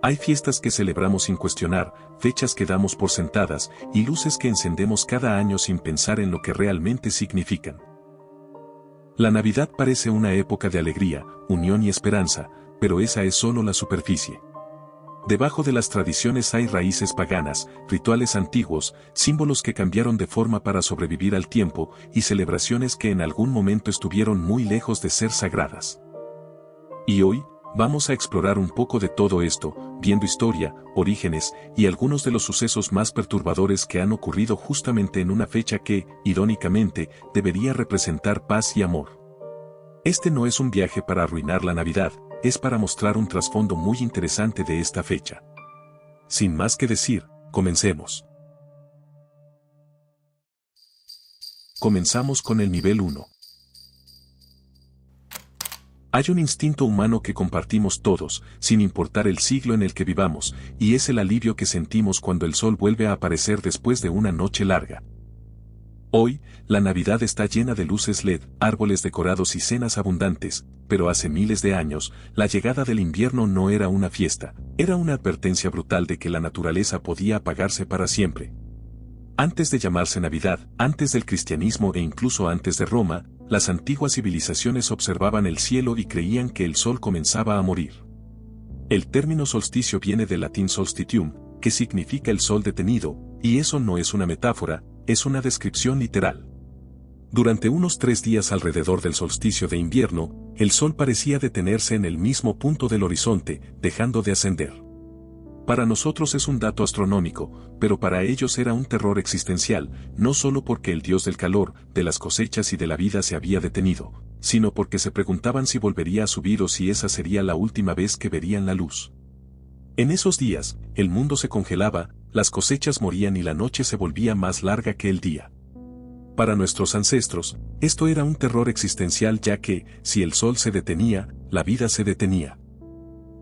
Hay fiestas que celebramos sin cuestionar, fechas que damos por sentadas, y luces que encendemos cada año sin pensar en lo que realmente significan. La Navidad parece una época de alegría, unión y esperanza, pero esa es solo la superficie. Debajo de las tradiciones hay raíces paganas, rituales antiguos, símbolos que cambiaron de forma para sobrevivir al tiempo y celebraciones que en algún momento estuvieron muy lejos de ser sagradas. Y hoy, vamos a explorar un poco de todo esto, viendo historia, orígenes y algunos de los sucesos más perturbadores que han ocurrido justamente en una fecha que, irónicamente, debería representar paz y amor. Este no es un viaje para arruinar la Navidad, es para mostrar un trasfondo muy interesante de esta fecha. Sin más que decir, comencemos. Comenzamos con el nivel 1. Hay un instinto humano que compartimos todos, sin importar el siglo en el que vivamos, y es el alivio que sentimos cuando el sol vuelve a aparecer después de una noche larga. Hoy, la Navidad está llena de luces LED, árboles decorados y cenas abundantes, pero hace miles de años, la llegada del invierno no era una fiesta, era una advertencia brutal de que la naturaleza podía apagarse para siempre. Antes de llamarse Navidad, antes del cristianismo e incluso antes de Roma, las antiguas civilizaciones observaban el cielo y creían que el sol comenzaba a morir. El término solsticio viene del latín solstitium, que significa el sol detenido, y eso no es una metáfora, es una descripción literal. Durante unos 3 días alrededor del solsticio de invierno, el sol parecía detenerse en el mismo punto del horizonte, dejando de ascender. Para nosotros es un dato astronómico, pero para ellos era un terror existencial, no solo porque el dios del calor, de las cosechas y de la vida se había detenido, sino porque se preguntaban si volvería a subir o si esa sería la última vez que verían la luz. En esos días, el mundo se congelaba, las cosechas morían y la noche se volvía más larga que el día. Para nuestros ancestros, esto era un terror existencial ya que, si el sol se detenía, la vida se detenía.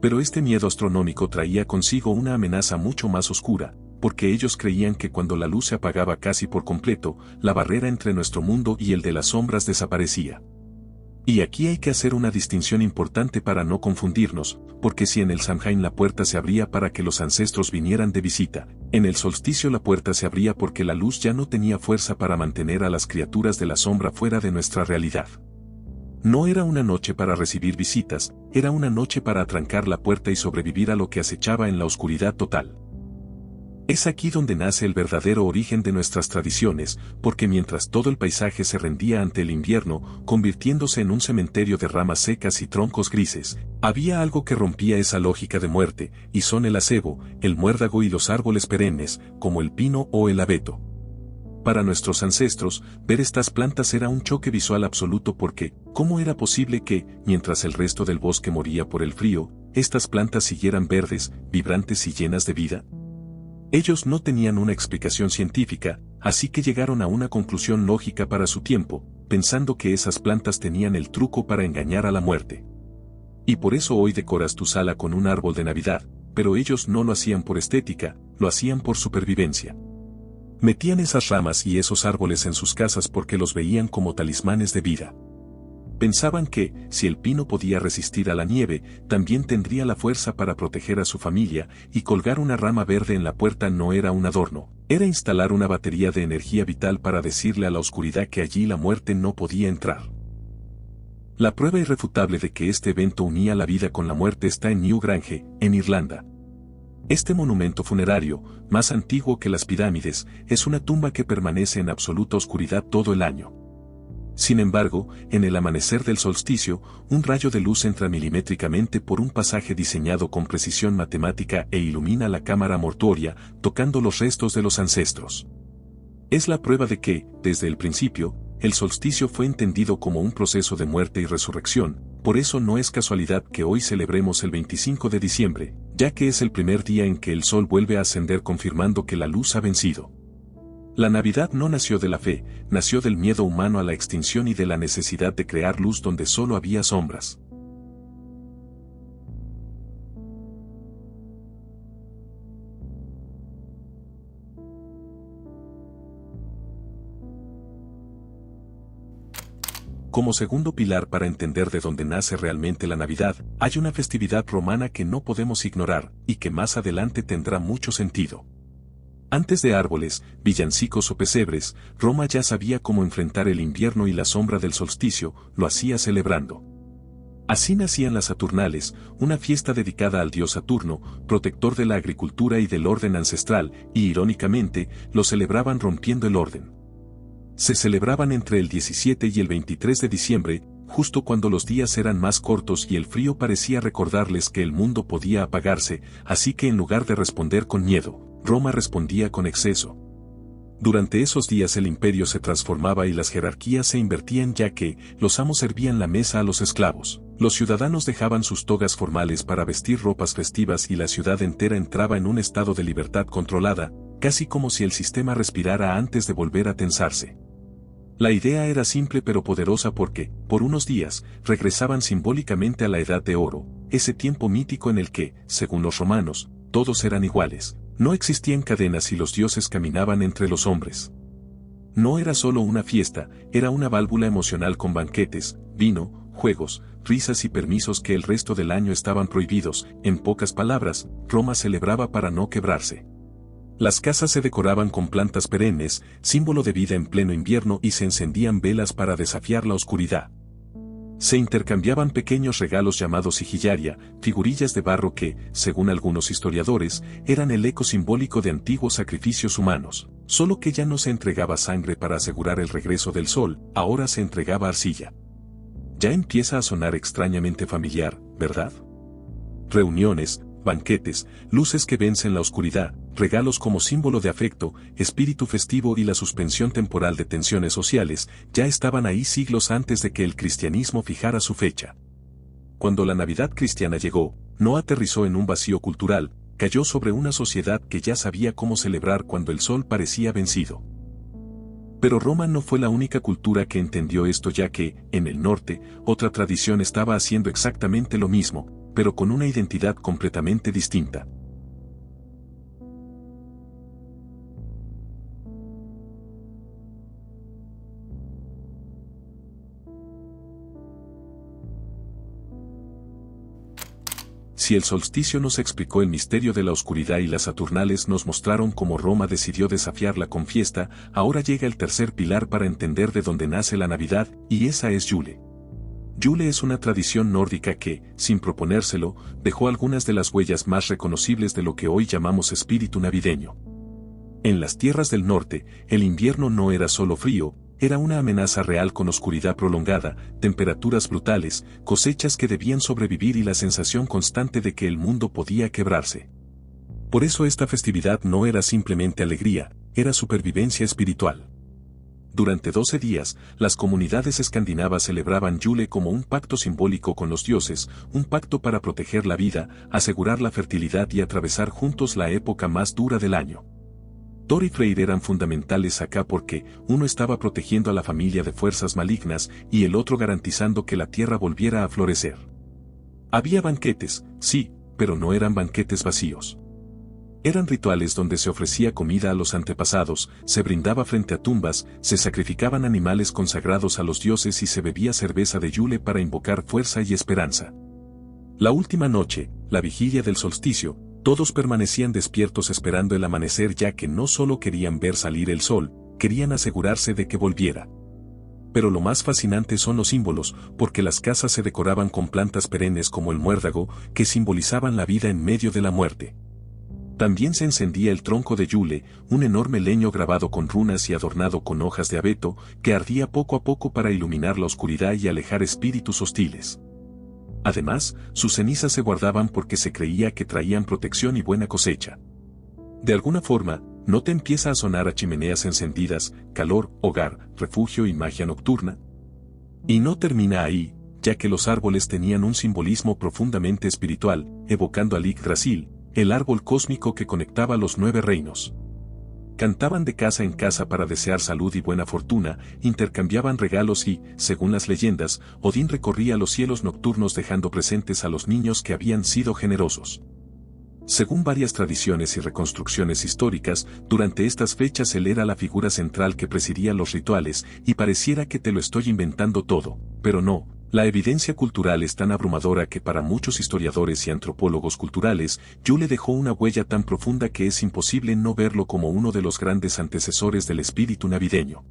Pero este miedo astronómico traía consigo una amenaza mucho más oscura, porque ellos creían que cuando la luz se apagaba casi por completo, la barrera entre nuestro mundo y el de las sombras desaparecía. Y aquí hay que hacer una distinción importante para no confundirnos, porque si en el Samhain la puerta se abría para que los ancestros vinieran de visita, en el solsticio la puerta se abría porque la luz ya no tenía fuerza para mantener a las criaturas de la sombra fuera de nuestra realidad. No era una noche para recibir visitas, era una noche para atrancar la puerta y sobrevivir a lo que acechaba en la oscuridad total. Es aquí donde nace el verdadero origen de nuestras tradiciones, porque mientras todo el paisaje se rendía ante el invierno, convirtiéndose en un cementerio de ramas secas y troncos grises, había algo que rompía esa lógica de muerte, y son el acebo, el muérdago y los árboles perennes, como el pino o el abeto. Para nuestros ancestros, ver estas plantas era un choque visual absoluto porque, ¿cómo era posible que, mientras el resto del bosque moría por el frío, estas plantas siguieran verdes, vibrantes y llenas de vida? Ellos no tenían una explicación científica, así que llegaron a una conclusión lógica para su tiempo, pensando que esas plantas tenían el truco para engañar a la muerte. Y por eso hoy decoras tu sala con un árbol de Navidad, pero ellos no lo hacían por estética, lo hacían por supervivencia. Metían esas ramas y esos árboles en sus casas porque los veían como talismanes de vida. Pensaban que, si el pino podía resistir a la nieve, también tendría la fuerza para proteger a su familia, y colgar una rama verde en la puerta no era un adorno, era instalar una batería de energía vital para decirle a la oscuridad que allí la muerte no podía entrar. La prueba irrefutable de que este evento unía la vida con la muerte está en Newgrange, en Irlanda. Este monumento funerario, más antiguo que las pirámides, es una tumba que permanece en absoluta oscuridad todo el año. Sin embargo, en el amanecer del solsticio, un rayo de luz entra milimétricamente por un pasaje diseñado con precisión matemática e ilumina la cámara mortuoria, tocando los restos de los ancestros. Es la prueba de que, desde el principio, el solsticio fue entendido como un proceso de muerte y resurrección, por eso no es casualidad que hoy celebremos el 25 de diciembre, ya que es el primer día en que el sol vuelve a ascender confirmando que la luz ha vencido. La Navidad no nació de la fe, nació del miedo humano a la extinción y de la necesidad de crear luz donde solo había sombras. Como segundo pilar para entender de dónde nace realmente la Navidad, hay una festividad romana que no podemos ignorar, y que más adelante tendrá mucho sentido. Antes de árboles, villancicos o pesebres, Roma ya sabía cómo enfrentar el invierno y la sombra del solsticio, lo hacía celebrando. Así nacían las Saturnales, una fiesta dedicada al dios Saturno, protector de la agricultura y del orden ancestral, y irónicamente, lo celebraban rompiendo el orden. Se celebraban entre el 17 y el 23 de diciembre, justo cuando los días eran más cortos y el frío parecía recordarles que el mundo podía apagarse, así que en lugar de responder con miedo, Roma respondía con exceso. Durante esos días el imperio se transformaba y las jerarquías se invertían ya que los amos servían la mesa a los esclavos. Los ciudadanos dejaban sus togas formales para vestir ropas festivas y la ciudad entera entraba en un estado de libertad controlada, casi como si el sistema respirara antes de volver a tensarse. La idea era simple pero poderosa porque, por unos días, regresaban simbólicamente a la Edad de Oro, ese tiempo mítico en el que, según los romanos, todos eran iguales. No existían cadenas y los dioses caminaban entre los hombres. No era solo una fiesta, era una válvula emocional con banquetes, vino, juegos, risas y permisos que el resto del año estaban prohibidos. En pocas palabras, Roma celebraba para no quebrarse. Las casas se decoraban con plantas perennes, símbolo de vida en pleno invierno, y se encendían velas para desafiar la oscuridad. Se intercambiaban pequeños regalos llamados sigillaria, figurillas de barro que, según algunos historiadores, eran el eco simbólico de antiguos sacrificios humanos. Solo que ya no se entregaba sangre para asegurar el regreso del sol, ahora se entregaba arcilla. Ya empieza a sonar extrañamente familiar, ¿verdad? Reuniones, banquetes, luces que vencen la oscuridad, regalos como símbolo de afecto, espíritu festivo y la suspensión temporal de tensiones sociales, ya estaban ahí siglos antes de que el cristianismo fijara su fecha. Cuando la Navidad cristiana llegó, no aterrizó en un vacío cultural, cayó sobre una sociedad que ya sabía cómo celebrar cuando el sol parecía vencido. Pero Roma no fue la única cultura que entendió esto, ya que, en el norte, otra tradición estaba haciendo exactamente lo mismo, pero con una identidad completamente distinta. Si el solsticio nos explicó el misterio de la oscuridad y las Saturnales nos mostraron cómo Roma decidió desafiarla con fiesta, ahora llega el tercer pilar para entender de dónde nace la Navidad, y esa es Yule. Yule es una tradición nórdica que, sin proponérselo, dejó algunas de las huellas más reconocibles de lo que hoy llamamos espíritu navideño. En las tierras del norte, el invierno no era solo frío, era una amenaza real con oscuridad prolongada, temperaturas brutales, cosechas que debían sobrevivir y la sensación constante de que el mundo podía quebrarse. Por eso esta festividad no era simplemente alegría, era supervivencia espiritual. Durante 12 días, las comunidades escandinavas celebraban Yule como un pacto simbólico con los dioses, un pacto para proteger la vida, asegurar la fertilidad y atravesar juntos la época más dura del año. Thor y Freyr eran fundamentales acá porque uno estaba protegiendo a la familia de fuerzas malignas y el otro garantizando que la tierra volviera a florecer. Había banquetes, sí, pero no eran banquetes vacíos. Eran rituales donde se ofrecía comida a los antepasados, se brindaba frente a tumbas, se sacrificaban animales consagrados a los dioses y se bebía cerveza de Yule para invocar fuerza y esperanza. La última noche, la vigilia del solsticio, todos permanecían despiertos esperando el amanecer, ya que no solo querían ver salir el sol, querían asegurarse de que volviera. Pero lo más fascinante son los símbolos, porque las casas se decoraban con plantas perennes como el muérdago, que simbolizaban la vida en medio de la muerte. También se encendía el tronco de Yule, un enorme leño grabado con runas y adornado con hojas de abeto, que ardía poco a poco para iluminar la oscuridad y alejar espíritus hostiles. Además, sus cenizas se guardaban porque se creía que traían protección y buena cosecha. De alguna forma, ¿no te empieza a sonar a chimeneas encendidas, calor, hogar, refugio y magia nocturna? Y no termina ahí, ya que los árboles tenían un simbolismo profundamente espiritual, evocando a Yggdrasil, el árbol cósmico que conectaba los 9 reinos. Cantaban de casa en casa para desear salud y buena fortuna, intercambiaban regalos y, según las leyendas, Odín recorría los cielos nocturnos dejando presentes a los niños que habían sido generosos. Según varias tradiciones y reconstrucciones históricas, durante estas fechas él era la figura central que presidía los rituales, y pareciera que te lo estoy inventando todo, pero no. La evidencia cultural es tan abrumadora que para muchos historiadores y antropólogos culturales, Yule dejó una huella tan profunda que es imposible no verlo como uno de los grandes antecesores del espíritu navideño.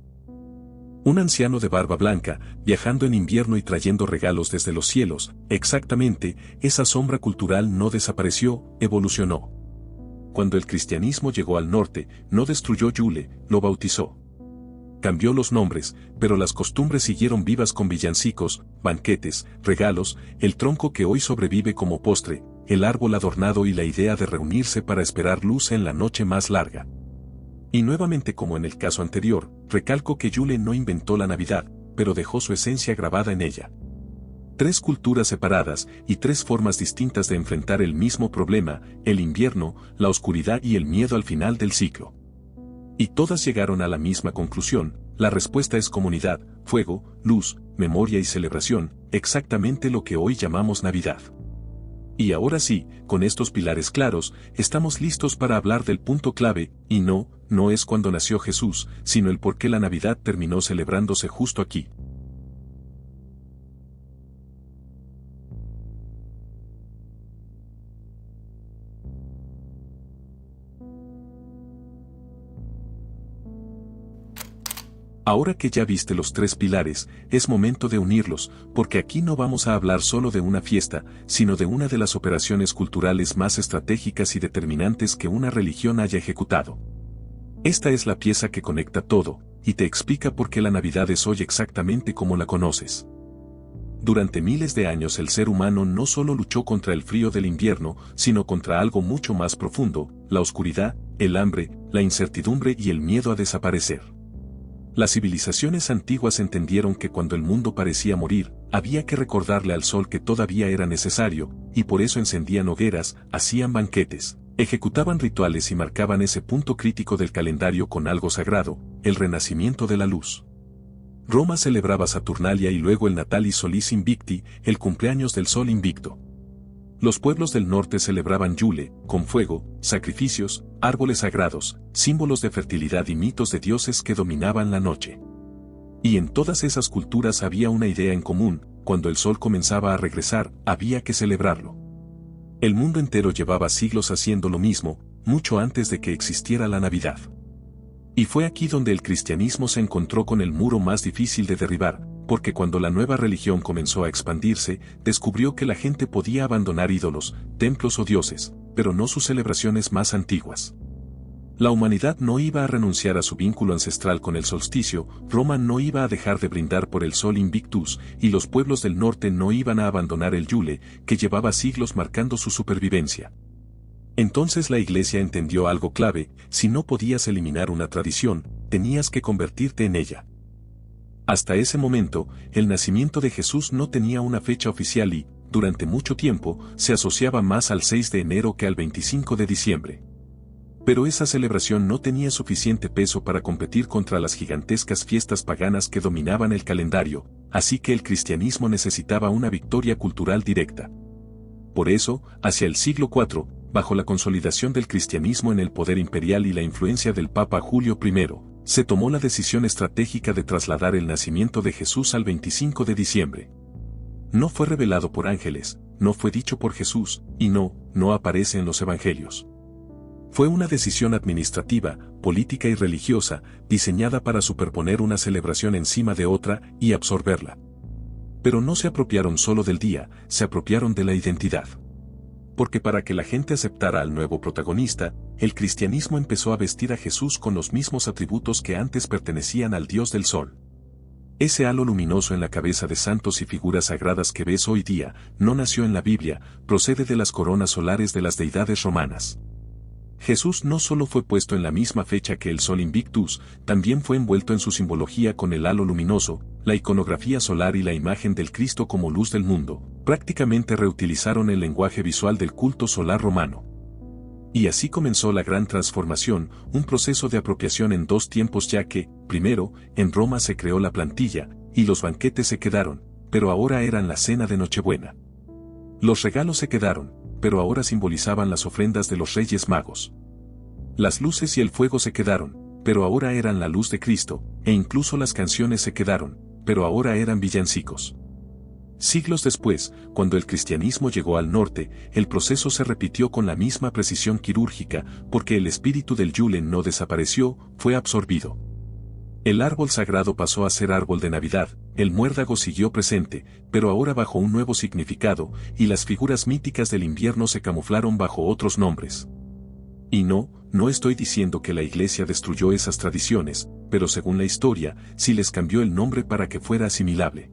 Un anciano de barba blanca, viajando en invierno y trayendo regalos desde los cielos, exactamente, esa sombra cultural no desapareció, evolucionó. Cuando el cristianismo llegó al norte, no destruyó Yule, lo bautizó. Cambió los nombres, pero las costumbres siguieron vivas con villancicos, banquetes, regalos, el tronco que hoy sobrevive como postre, el árbol adornado y la idea de reunirse para esperar luz en la noche más larga. Y nuevamente como en el caso anterior, recalco que Yule no inventó la Navidad, pero dejó su esencia grabada en ella. 3 culturas separadas y 3 formas distintas de enfrentar el mismo problema, el invierno, la oscuridad y el miedo al final del ciclo. Y todas llegaron a la misma conclusión: la respuesta es comunidad, fuego, luz, memoria y celebración, exactamente lo que hoy llamamos Navidad. Y ahora sí, con estos pilares claros, estamos listos para hablar del punto clave, y no es cuando nació Jesús, sino el por qué la Navidad terminó celebrándose justo aquí. Ahora que ya viste los 3 pilares, es momento de unirlos, porque aquí no vamos a hablar solo de una fiesta, sino de una de las operaciones culturales más estratégicas y determinantes que una religión haya ejecutado. Esta es la pieza que conecta todo, y te explica por qué la Navidad es hoy exactamente como la conoces. Durante miles de años el ser humano no solo luchó contra el frío del invierno, sino contra algo mucho más profundo: la oscuridad, el hambre, la incertidumbre y el miedo a desaparecer. Las civilizaciones antiguas entendieron que cuando el mundo parecía morir, había que recordarle al sol que todavía era necesario, y por eso encendían hogueras, hacían banquetes, ejecutaban rituales y marcaban ese punto crítico del calendario con algo sagrado: el renacimiento de la luz. Roma celebraba Saturnalia y luego el Natalis Solis Invicti, el cumpleaños del sol invicto. Los pueblos del norte celebraban Yule, con fuego, sacrificios, árboles sagrados, símbolos de fertilidad y mitos de dioses que dominaban la noche. Y en todas esas culturas había una idea en común: cuando el sol comenzaba a regresar, había que celebrarlo. El mundo entero llevaba siglos haciendo lo mismo, mucho antes de que existiera la Navidad. Y fue aquí donde el cristianismo se encontró con el muro más difícil de derribar, porque cuando la nueva religión comenzó a expandirse, descubrió que la gente podía abandonar ídolos, templos o dioses, pero no sus celebraciones más antiguas. La humanidad no iba a renunciar a su vínculo ancestral con el solsticio, Roma no iba a dejar de brindar por el sol Invictus, y los pueblos del norte no iban a abandonar el Yule, que llevaba siglos marcando su supervivencia. Entonces la Iglesia entendió algo clave: si no podías eliminar una tradición, tenías que convertirte en ella. Hasta ese momento, el nacimiento de Jesús no tenía una fecha oficial y, durante mucho tiempo, se asociaba más al 6 de enero que al 25 de diciembre. Pero esa celebración no tenía suficiente peso para competir contra las gigantescas fiestas paganas que dominaban el calendario, así que el cristianismo necesitaba una victoria cultural directa. Por eso, hacia el siglo IV, bajo la consolidación del cristianismo en el poder imperial y la influencia del Papa Julio I, se tomó la decisión estratégica de trasladar el nacimiento de Jesús al 25 de diciembre. No fue revelado por ángeles, no fue dicho por Jesús, y no aparece en los evangelios. Fue una decisión administrativa, política y religiosa, diseñada para superponer una celebración encima de otra y absorberla. Pero no se apropiaron solo del día, se apropiaron de la identidad. Porque para que la gente aceptara al nuevo protagonista, el cristianismo empezó a vestir a Jesús con los mismos atributos que antes pertenecían al Dios del Sol. Ese halo luminoso en la cabeza de santos y figuras sagradas que ves hoy día, no nació en la Biblia, procede de las coronas solares de las deidades romanas. Jesús no solo fue puesto en la misma fecha que el sol Invictus, también fue envuelto en su simbología con el halo luminoso, la iconografía solar y la imagen del Cristo como luz del mundo. Prácticamente reutilizaron el lenguaje visual del culto solar romano. Y así comenzó la gran transformación, un proceso de apropiación en 2 tiempos, ya que, primero, en Roma se creó la plantilla, y los banquetes se quedaron, pero ahora eran la cena de Nochebuena. Los regalos se quedaron, pero ahora simbolizaban las ofrendas de los Reyes Magos. Las luces y el fuego se quedaron, pero ahora eran la luz de Cristo, e incluso las canciones se quedaron, pero ahora eran villancicos. Siglos después, cuando el cristianismo llegó al norte, el proceso se repitió con la misma precisión quirúrgica, porque el espíritu del Yule no desapareció, fue absorbido. El árbol sagrado pasó a ser árbol de Navidad, el muérdago siguió presente, pero ahora bajo un nuevo significado, y las figuras míticas del invierno se camuflaron bajo otros nombres. Y no estoy diciendo que la Iglesia destruyó esas tradiciones, pero según la historia, sí les cambió el nombre para que fuera asimilable.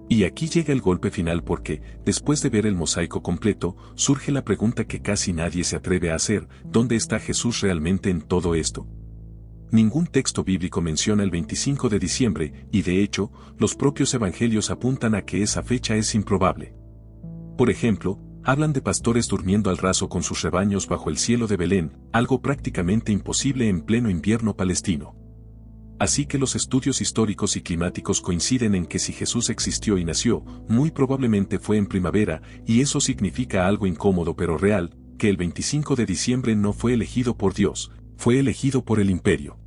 Y aquí llega el golpe final porque, después de ver el mosaico completo, surge la pregunta que casi nadie se atreve a hacer: ¿dónde está Jesús realmente en todo esto? Ningún texto bíblico menciona el 25 de diciembre, y de hecho, los propios evangelios apuntan a que esa fecha es improbable. Por ejemplo, hablan de pastores durmiendo al raso con sus rebaños bajo el cielo de Belén, algo prácticamente imposible en pleno invierno palestino. Así que los estudios históricos y climáticos coinciden en que si Jesús existió y nació, muy probablemente fue en primavera, y eso significa algo incómodo pero real, que el 25 de diciembre no fue elegido por Dios, fue elegido por el imperio.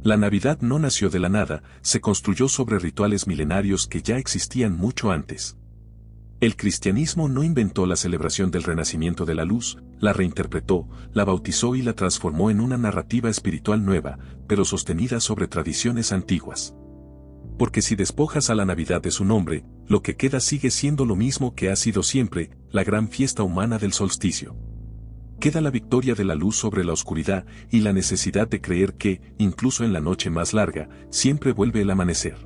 La Navidad no nació de la nada, se construyó sobre rituales milenarios que ya existían mucho antes. El cristianismo no inventó la celebración del renacimiento de la luz, la reinterpretó, la bautizó y la transformó en una narrativa espiritual nueva, pero sostenida sobre tradiciones antiguas. Porque si despojas a la Navidad de su nombre, lo que queda sigue siendo lo mismo que ha sido siempre, la gran fiesta humana del solsticio. Queda la victoria de la luz sobre la oscuridad y la necesidad de creer que, incluso en la noche más larga, siempre vuelve el amanecer.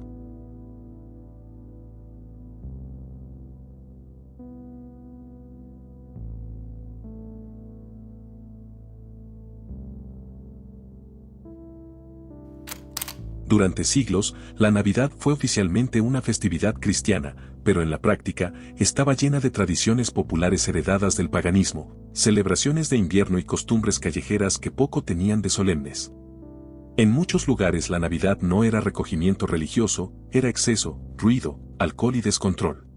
Durante siglos, la Navidad fue oficialmente una festividad cristiana, pero en la práctica, estaba llena de tradiciones populares heredadas del paganismo, celebraciones de invierno y costumbres callejeras que poco tenían de solemnes. En muchos lugares la Navidad no era recogimiento religioso, era exceso, ruido, alcohol y descontrol.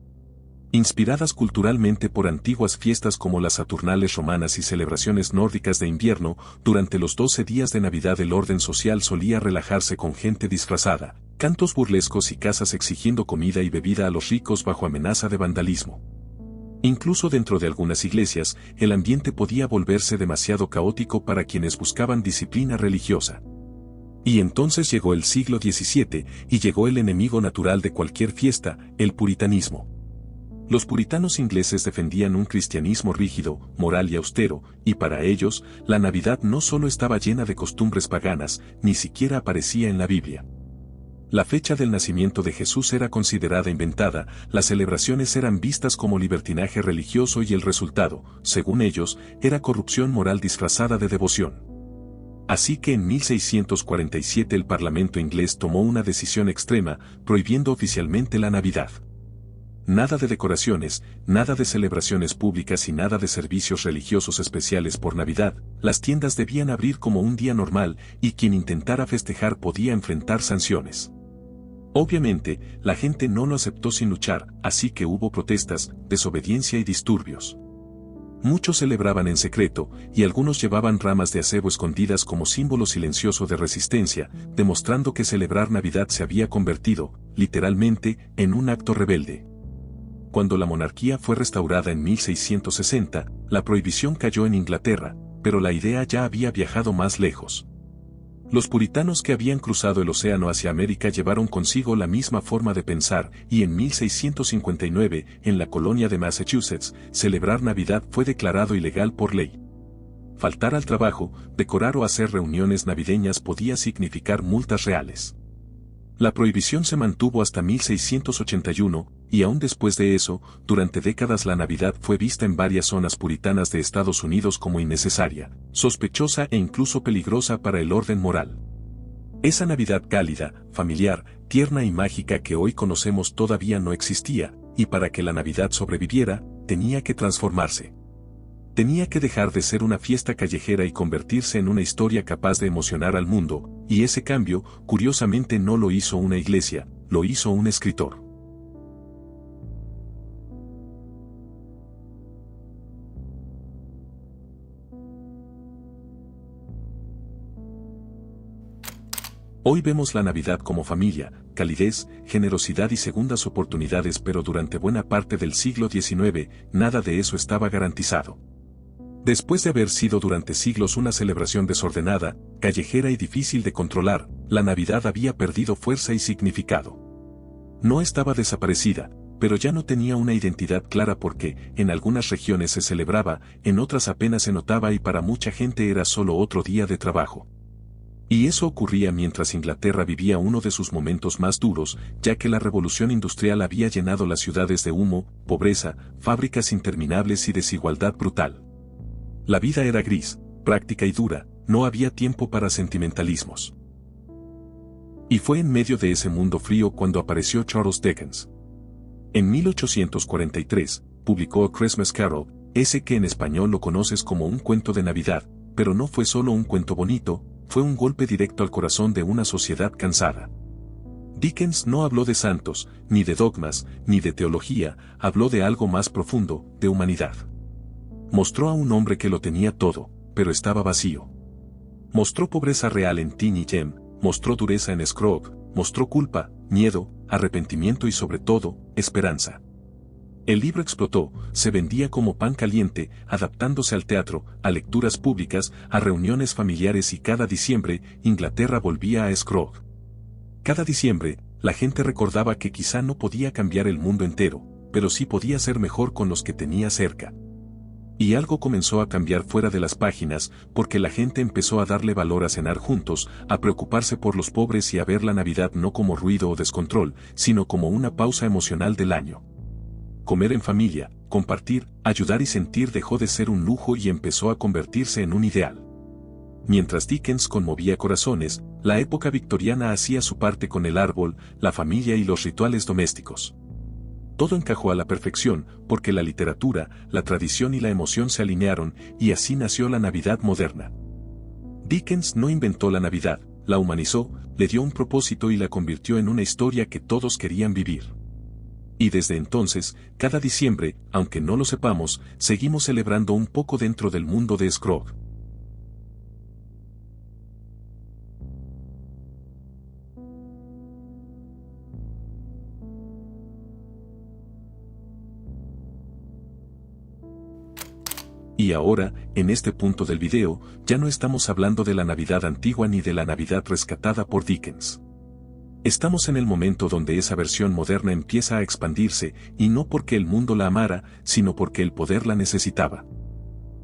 Inspiradas culturalmente por antiguas fiestas como las Saturnales romanas y celebraciones nórdicas de invierno, durante los 12 días de Navidad el orden social solía relajarse con gente disfrazada, cantos burlescos y casas exigiendo comida y bebida a los ricos bajo amenaza de vandalismo. Incluso dentro de algunas iglesias, el ambiente podía volverse demasiado caótico para quienes buscaban disciplina religiosa. Y entonces llegó el siglo XVII, y llegó el enemigo natural de cualquier fiesta, el puritanismo. Los puritanos ingleses defendían un cristianismo rígido, moral y austero, y para ellos, la Navidad no solo estaba llena de costumbres paganas, ni siquiera aparecía en la Biblia. La fecha del nacimiento de Jesús era considerada inventada, las celebraciones eran vistas como libertinaje religioso y el resultado, según ellos, era corrupción moral disfrazada de devoción. Así que en 1647 el Parlamento inglés tomó una decisión extrema, prohibiendo oficialmente la Navidad. Nada de decoraciones, nada de celebraciones públicas y nada de servicios religiosos especiales por Navidad, las tiendas debían abrir como un día normal y quien intentara festejar podía enfrentar sanciones. Obviamente, la gente no lo aceptó sin luchar, así que hubo protestas, desobediencia y disturbios. Muchos celebraban en secreto, y algunos llevaban ramas de acebo escondidas como símbolo silencioso de resistencia, demostrando que celebrar Navidad se había convertido, literalmente, en un acto rebelde. Cuando la monarquía fue restaurada en 1660, la prohibición cayó en Inglaterra, pero la idea ya había viajado más lejos. Los puritanos que habían cruzado el océano hacia América llevaron consigo la misma forma de pensar, y en 1659, en la colonia de Massachusetts, celebrar Navidad fue declarado ilegal por ley. Faltar al trabajo, decorar o hacer reuniones navideñas podía significar multas reales. La prohibición se mantuvo hasta 1681, y aún después de eso, durante décadas la Navidad fue vista en varias zonas puritanas de Estados Unidos como innecesaria, sospechosa e incluso peligrosa para el orden moral. Esa Navidad cálida, familiar, tierna y mágica que hoy conocemos todavía no existía, y para que la Navidad sobreviviera, tenía que transformarse. Tenía que dejar de ser una fiesta callejera y convertirse en una historia capaz de emocionar al mundo, y ese cambio, curiosamente no lo hizo una iglesia, lo hizo un escritor. Hoy vemos la Navidad como familia, calidez, generosidad y segundas oportunidades, pero durante buena parte del siglo XIX, nada de eso estaba garantizado. Después de haber sido durante siglos una celebración desordenada, callejera y difícil de controlar, la Navidad había perdido fuerza y significado. No estaba desaparecida, pero ya no tenía una identidad clara porque, en algunas regiones se celebraba, en otras apenas se notaba y para mucha gente era solo otro día de trabajo. Y eso ocurría mientras Inglaterra vivía uno de sus momentos más duros, ya que la revolución industrial había llenado las ciudades de humo, pobreza, fábricas interminables y desigualdad brutal. La vida era gris, práctica y dura, no había tiempo para sentimentalismos. Y fue en medio de ese mundo frío cuando apareció Charles Dickens. En 1843, publicó A Christmas Carol, ese que en español lo conoces como un cuento de Navidad, pero no fue solo un cuento bonito, fue un golpe directo al corazón de una sociedad cansada. Dickens no habló de santos, ni de dogmas, ni de teología, habló de algo más profundo, de humanidad. Mostró a un hombre que lo tenía todo, pero estaba vacío. Mostró pobreza real en Tin y Jem, mostró dureza en Scrooge, mostró culpa, miedo, arrepentimiento y sobre todo, esperanza. El libro explotó, se vendía como pan caliente, adaptándose al teatro, a lecturas públicas, a reuniones familiares y cada diciembre, Inglaterra volvía a Scrooge. Cada diciembre, la gente recordaba que quizá no podía cambiar el mundo entero, pero sí podía ser mejor con los que tenía cerca. Y algo comenzó a cambiar fuera de las páginas, porque la gente empezó a darle valor a cenar juntos, a preocuparse por los pobres y a ver la Navidad no como ruido o descontrol, sino como una pausa emocional del año. Comer en familia, compartir, ayudar y sentir dejó de ser un lujo y empezó a convertirse en un ideal. Mientras Dickens conmovía corazones, la época victoriana hacía su parte con el árbol, la familia y los rituales domésticos. Todo encajó a la perfección, porque la literatura, la tradición y la emoción se alinearon, y así nació la Navidad moderna. Dickens no inventó la Navidad, la humanizó, le dio un propósito y la convirtió en una historia que todos querían vivir. Y desde entonces, cada diciembre, aunque no lo sepamos, seguimos celebrando un poco dentro del mundo de Scrooge. Y ahora, en este punto del video, ya no estamos hablando de la Navidad antigua ni de la Navidad rescatada por Dickens. Estamos en el momento donde esa versión moderna empieza a expandirse, y no porque el mundo la amara, sino porque el poder la necesitaba.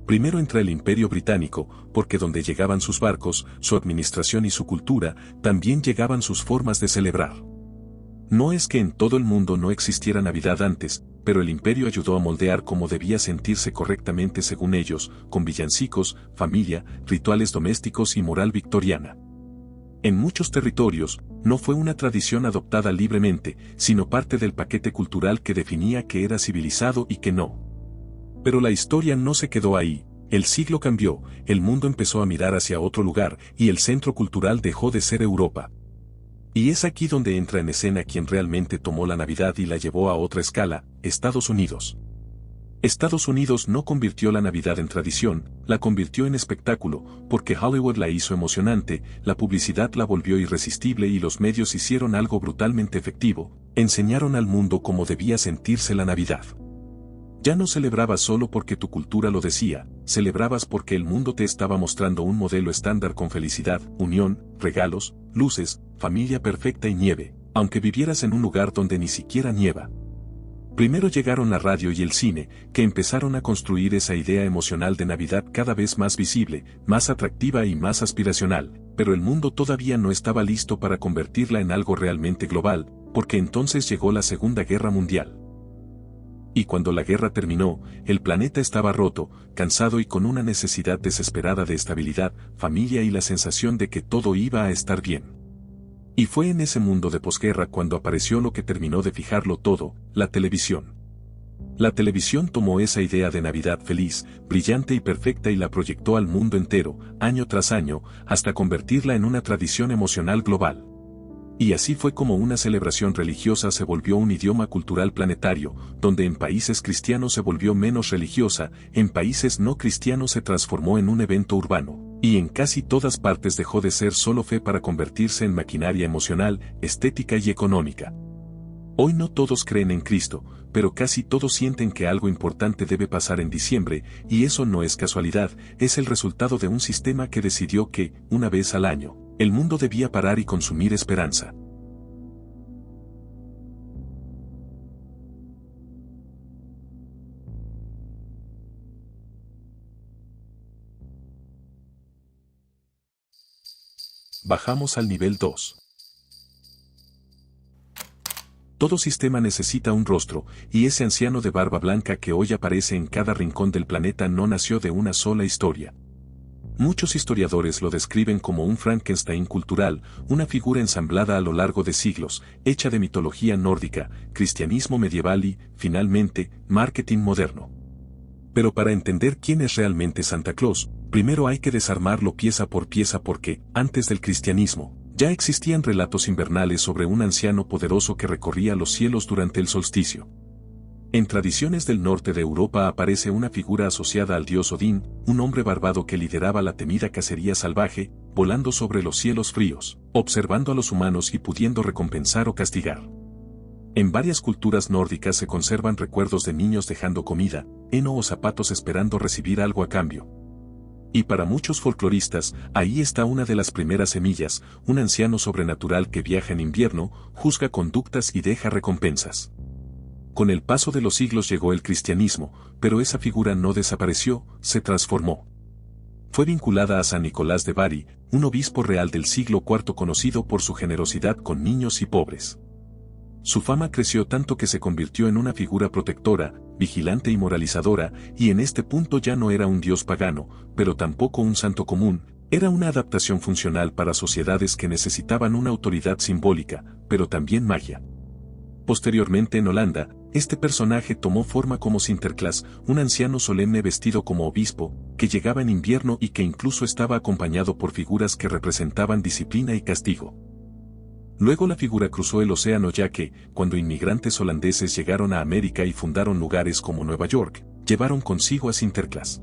Primero entra el Imperio Británico, porque donde llegaban sus barcos, su administración y su cultura, también llegaban sus formas de celebrar. No es que en todo el mundo no existiera Navidad antes, pero el imperio ayudó a moldear cómo debía sentirse correctamente según ellos, con villancicos, familia, rituales domésticos y moral victoriana. En muchos territorios, no fue una tradición adoptada libremente, sino parte del paquete cultural que definía qué era civilizado y qué no. Pero la historia no se quedó ahí, el siglo cambió, el mundo empezó a mirar hacia otro lugar, y el centro cultural dejó de ser Europa. Y es aquí donde entra en escena quien realmente tomó la Navidad y la llevó a otra escala, Estados Unidos. Estados Unidos no convirtió la Navidad en tradición, la convirtió en espectáculo, porque Hollywood la hizo emocionante, la publicidad la volvió irresistible y los medios hicieron algo brutalmente efectivo, enseñaron al mundo cómo debía sentirse la Navidad. Ya no celebrabas solo porque tu cultura lo decía, celebrabas porque el mundo te estaba mostrando un modelo estándar con felicidad, unión, regalos, luces, familia perfecta y nieve, aunque vivieras en un lugar donde ni siquiera nieva. Primero llegaron la radio y el cine, que empezaron a construir esa idea emocional de Navidad cada vez más visible, más atractiva y más aspiracional, pero el mundo todavía no estaba listo para convertirla en algo realmente global, porque entonces llegó la Segunda Guerra Mundial. Y cuando la guerra terminó, el planeta estaba roto, cansado y con una necesidad desesperada de estabilidad, familia y la sensación de que todo iba a estar bien. Y fue en ese mundo de posguerra cuando apareció lo que terminó de fijarlo todo, la televisión. La televisión tomó esa idea de Navidad feliz, brillante y perfecta y la proyectó al mundo entero, año tras año, hasta convertirla en una tradición emocional global. Y así fue como una celebración religiosa se volvió un idioma cultural planetario, donde en países cristianos se volvió menos religiosa, en países no cristianos se transformó en un evento urbano, Y en casi todas partes dejó de ser solo fe para convertirse en maquinaria emocional, estética y económica. Hoy no todos creen en Cristo, pero casi todos sienten que algo importante debe pasar en diciembre, y eso no es casualidad, es el resultado de un sistema que decidió que, una vez al año, el mundo debía parar y consumir esperanza. Bajamos al nivel 2. Todo sistema necesita un rostro, y ese anciano de barba blanca que hoy aparece en cada rincón del planeta no nació de una sola historia. Muchos historiadores lo describen como un Frankenstein cultural, una figura ensamblada a lo largo de siglos, hecha de mitología nórdica, cristianismo medieval y, finalmente, marketing moderno. Pero para entender quién es realmente Santa Claus, primero hay que desarmarlo pieza por pieza porque, antes del cristianismo, ya existían relatos invernales sobre un anciano poderoso que recorría los cielos durante el solsticio. En tradiciones del norte de Europa aparece una figura asociada al dios Odín, un hombre barbado que lideraba la temida cacería salvaje, volando sobre los cielos fríos, observando a los humanos y pudiendo recompensar o castigar. En varias culturas nórdicas se conservan recuerdos de niños dejando comida, heno o zapatos esperando recibir algo a cambio. Y para muchos folcloristas, ahí está una de las primeras semillas, un anciano sobrenatural que viaja en invierno, juzga conductas y deja recompensas. Con el paso de los siglos llegó el cristianismo, pero esa figura no desapareció, se transformó. Fue vinculada a San Nicolás de Bari, un obispo real del siglo IV conocido por su generosidad con niños y pobres. Su fama creció tanto que se convirtió en una figura protectora, vigilante y moralizadora, y en este punto ya no era un dios pagano, pero tampoco un santo común, era una adaptación funcional para sociedades que necesitaban una autoridad simbólica, pero también magia. Posteriormente en Holanda, este personaje tomó forma como Sinterklaas, un anciano solemne vestido como obispo, que llegaba en invierno y que incluso estaba acompañado por figuras que representaban disciplina y castigo. Luego la figura cruzó el océano ya que, cuando inmigrantes holandeses llegaron a América y fundaron lugares como Nueva York, llevaron consigo a Sinterklaas.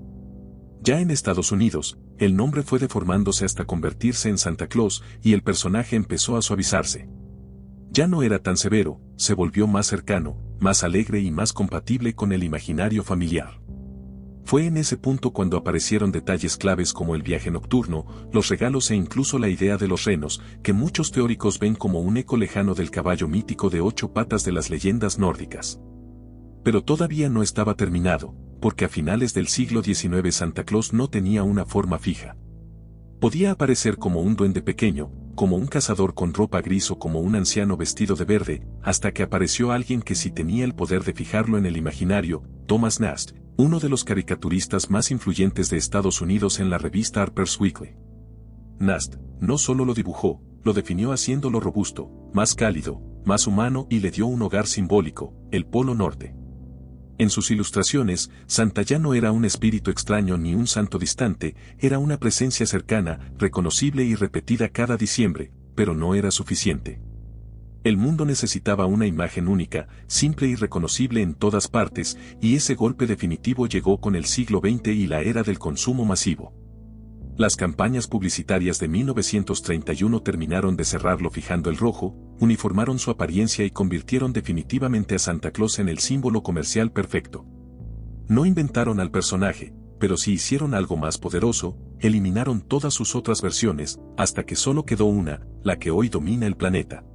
Ya en Estados Unidos, el nombre fue deformándose hasta convertirse en Santa Claus y el personaje empezó a suavizarse. Ya no era tan severo, se volvió más cercano, más alegre y más compatible con el imaginario familiar. Fue en ese punto cuando aparecieron detalles claves como el viaje nocturno, los regalos e incluso la idea de los renos, que muchos teóricos ven como un eco lejano del caballo mítico de 8 patas de las leyendas nórdicas. Pero todavía no estaba terminado, porque a finales del siglo XIX Santa Claus no tenía una forma fija. Podía aparecer como un duende pequeño, como un cazador con ropa gris o como un anciano vestido de verde, hasta que apareció alguien que sí tenía el poder de fijarlo en el imaginario, Thomas Nast, uno de los caricaturistas más influyentes de Estados Unidos en la revista Harper's Weekly. Nast no solo lo dibujó, lo definió haciéndolo robusto, más cálido, más humano y le dio un hogar simbólico, el Polo Norte. En sus ilustraciones, Santa ya no era un espíritu extraño ni un santo distante, era una presencia cercana, reconocible y repetida cada diciembre, pero no era suficiente. El mundo necesitaba una imagen única, simple y reconocible en todas partes, y ese golpe definitivo llegó con el siglo XX y la era del consumo masivo. Las campañas publicitarias de 1931 terminaron de cerrarlo fijando el rojo, uniformaron su apariencia y convirtieron definitivamente a Santa Claus en el símbolo comercial perfecto. No inventaron al personaje, pero sí hicieron algo más poderoso, eliminaron todas sus otras versiones, hasta que solo quedó una, la que hoy domina el planeta.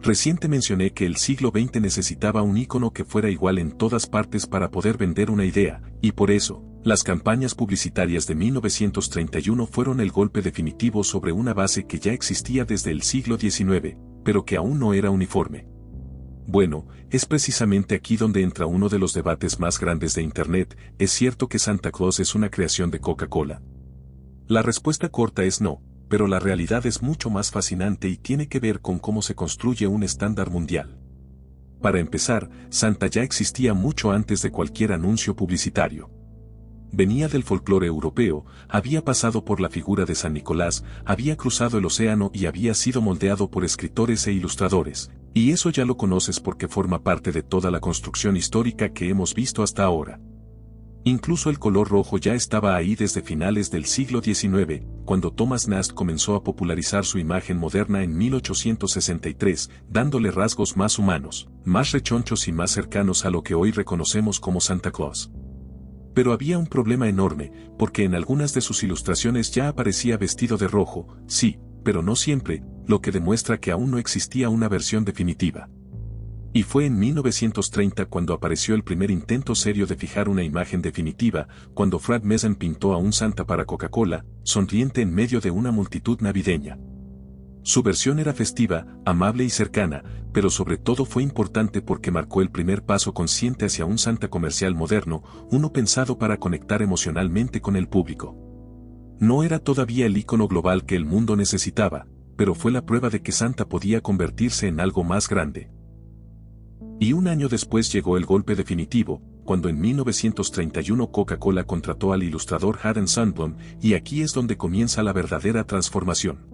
Reciente mencioné que el siglo XX necesitaba un icono que fuera igual en todas partes para poder vender una idea, y por eso, las campañas publicitarias de 1931 fueron el golpe definitivo sobre una base que ya existía desde el siglo XIX, pero que aún no era uniforme. Bueno, es precisamente aquí donde entra uno de los debates más grandes de Internet, ¿es cierto que Santa Claus es una creación de Coca-Cola? La respuesta corta es no, pero la realidad es mucho más fascinante y tiene que ver con cómo se construye un estándar mundial. Para empezar, Santa ya existía mucho antes de cualquier anuncio publicitario. Venía del folclore europeo, había pasado por la figura de San Nicolás, había cruzado el océano y había sido moldeado por escritores e ilustradores, y eso ya lo conoces porque forma parte de toda la construcción histórica que hemos visto hasta ahora. Incluso el color rojo ya estaba ahí desde finales del siglo XIX, cuando Thomas Nast comenzó a popularizar su imagen moderna en 1863, dándole rasgos más humanos, más rechonchos y más cercanos a lo que hoy reconocemos como Santa Claus. Pero había un problema enorme, porque en algunas de sus ilustraciones ya aparecía vestido de rojo, sí, pero no siempre, lo que demuestra que aún no existía una versión definitiva. Y fue en 1930 cuando apareció el primer intento serio de fijar una imagen definitiva, cuando Fred Mezen pintó a un Santa para Coca-Cola, sonriente en medio de una multitud navideña. Su versión era festiva, amable y cercana, pero sobre todo fue importante porque marcó el primer paso consciente hacia un Santa comercial moderno, uno pensado para conectar emocionalmente con el público. No era todavía el ícono global que el mundo necesitaba, pero fue la prueba de que Santa podía convertirse en algo más grande. Y un año después llegó el golpe definitivo, cuando en 1931 Coca-Cola contrató al ilustrador Haden Sundblom, y aquí es donde comienza la verdadera transformación.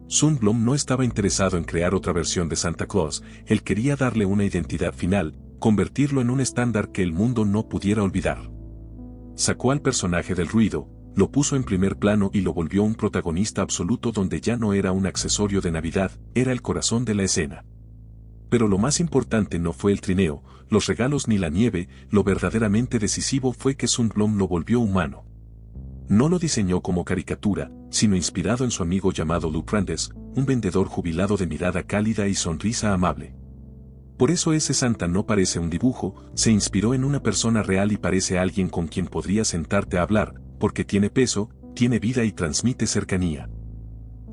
Sundblom no estaba interesado en crear otra versión de Santa Claus, él quería darle una identidad final, convertirlo en un estándar que el mundo no pudiera olvidar. Sacó al personaje del ruido, lo puso en primer plano y lo volvió un protagonista absoluto donde ya no era un accesorio de Navidad, era el corazón de la escena. Pero lo más importante no fue el trineo, los regalos ni la nieve, lo verdaderamente decisivo fue que Sundblom lo volvió humano. No lo diseñó como caricatura, sino inspirado en su amigo llamado Lou Prentice, un vendedor jubilado de mirada cálida y sonrisa amable. Por eso ese Santa no parece un dibujo, se inspiró en una persona real y parece alguien con quien podrías sentarte a hablar, porque tiene peso, tiene vida y transmite cercanía.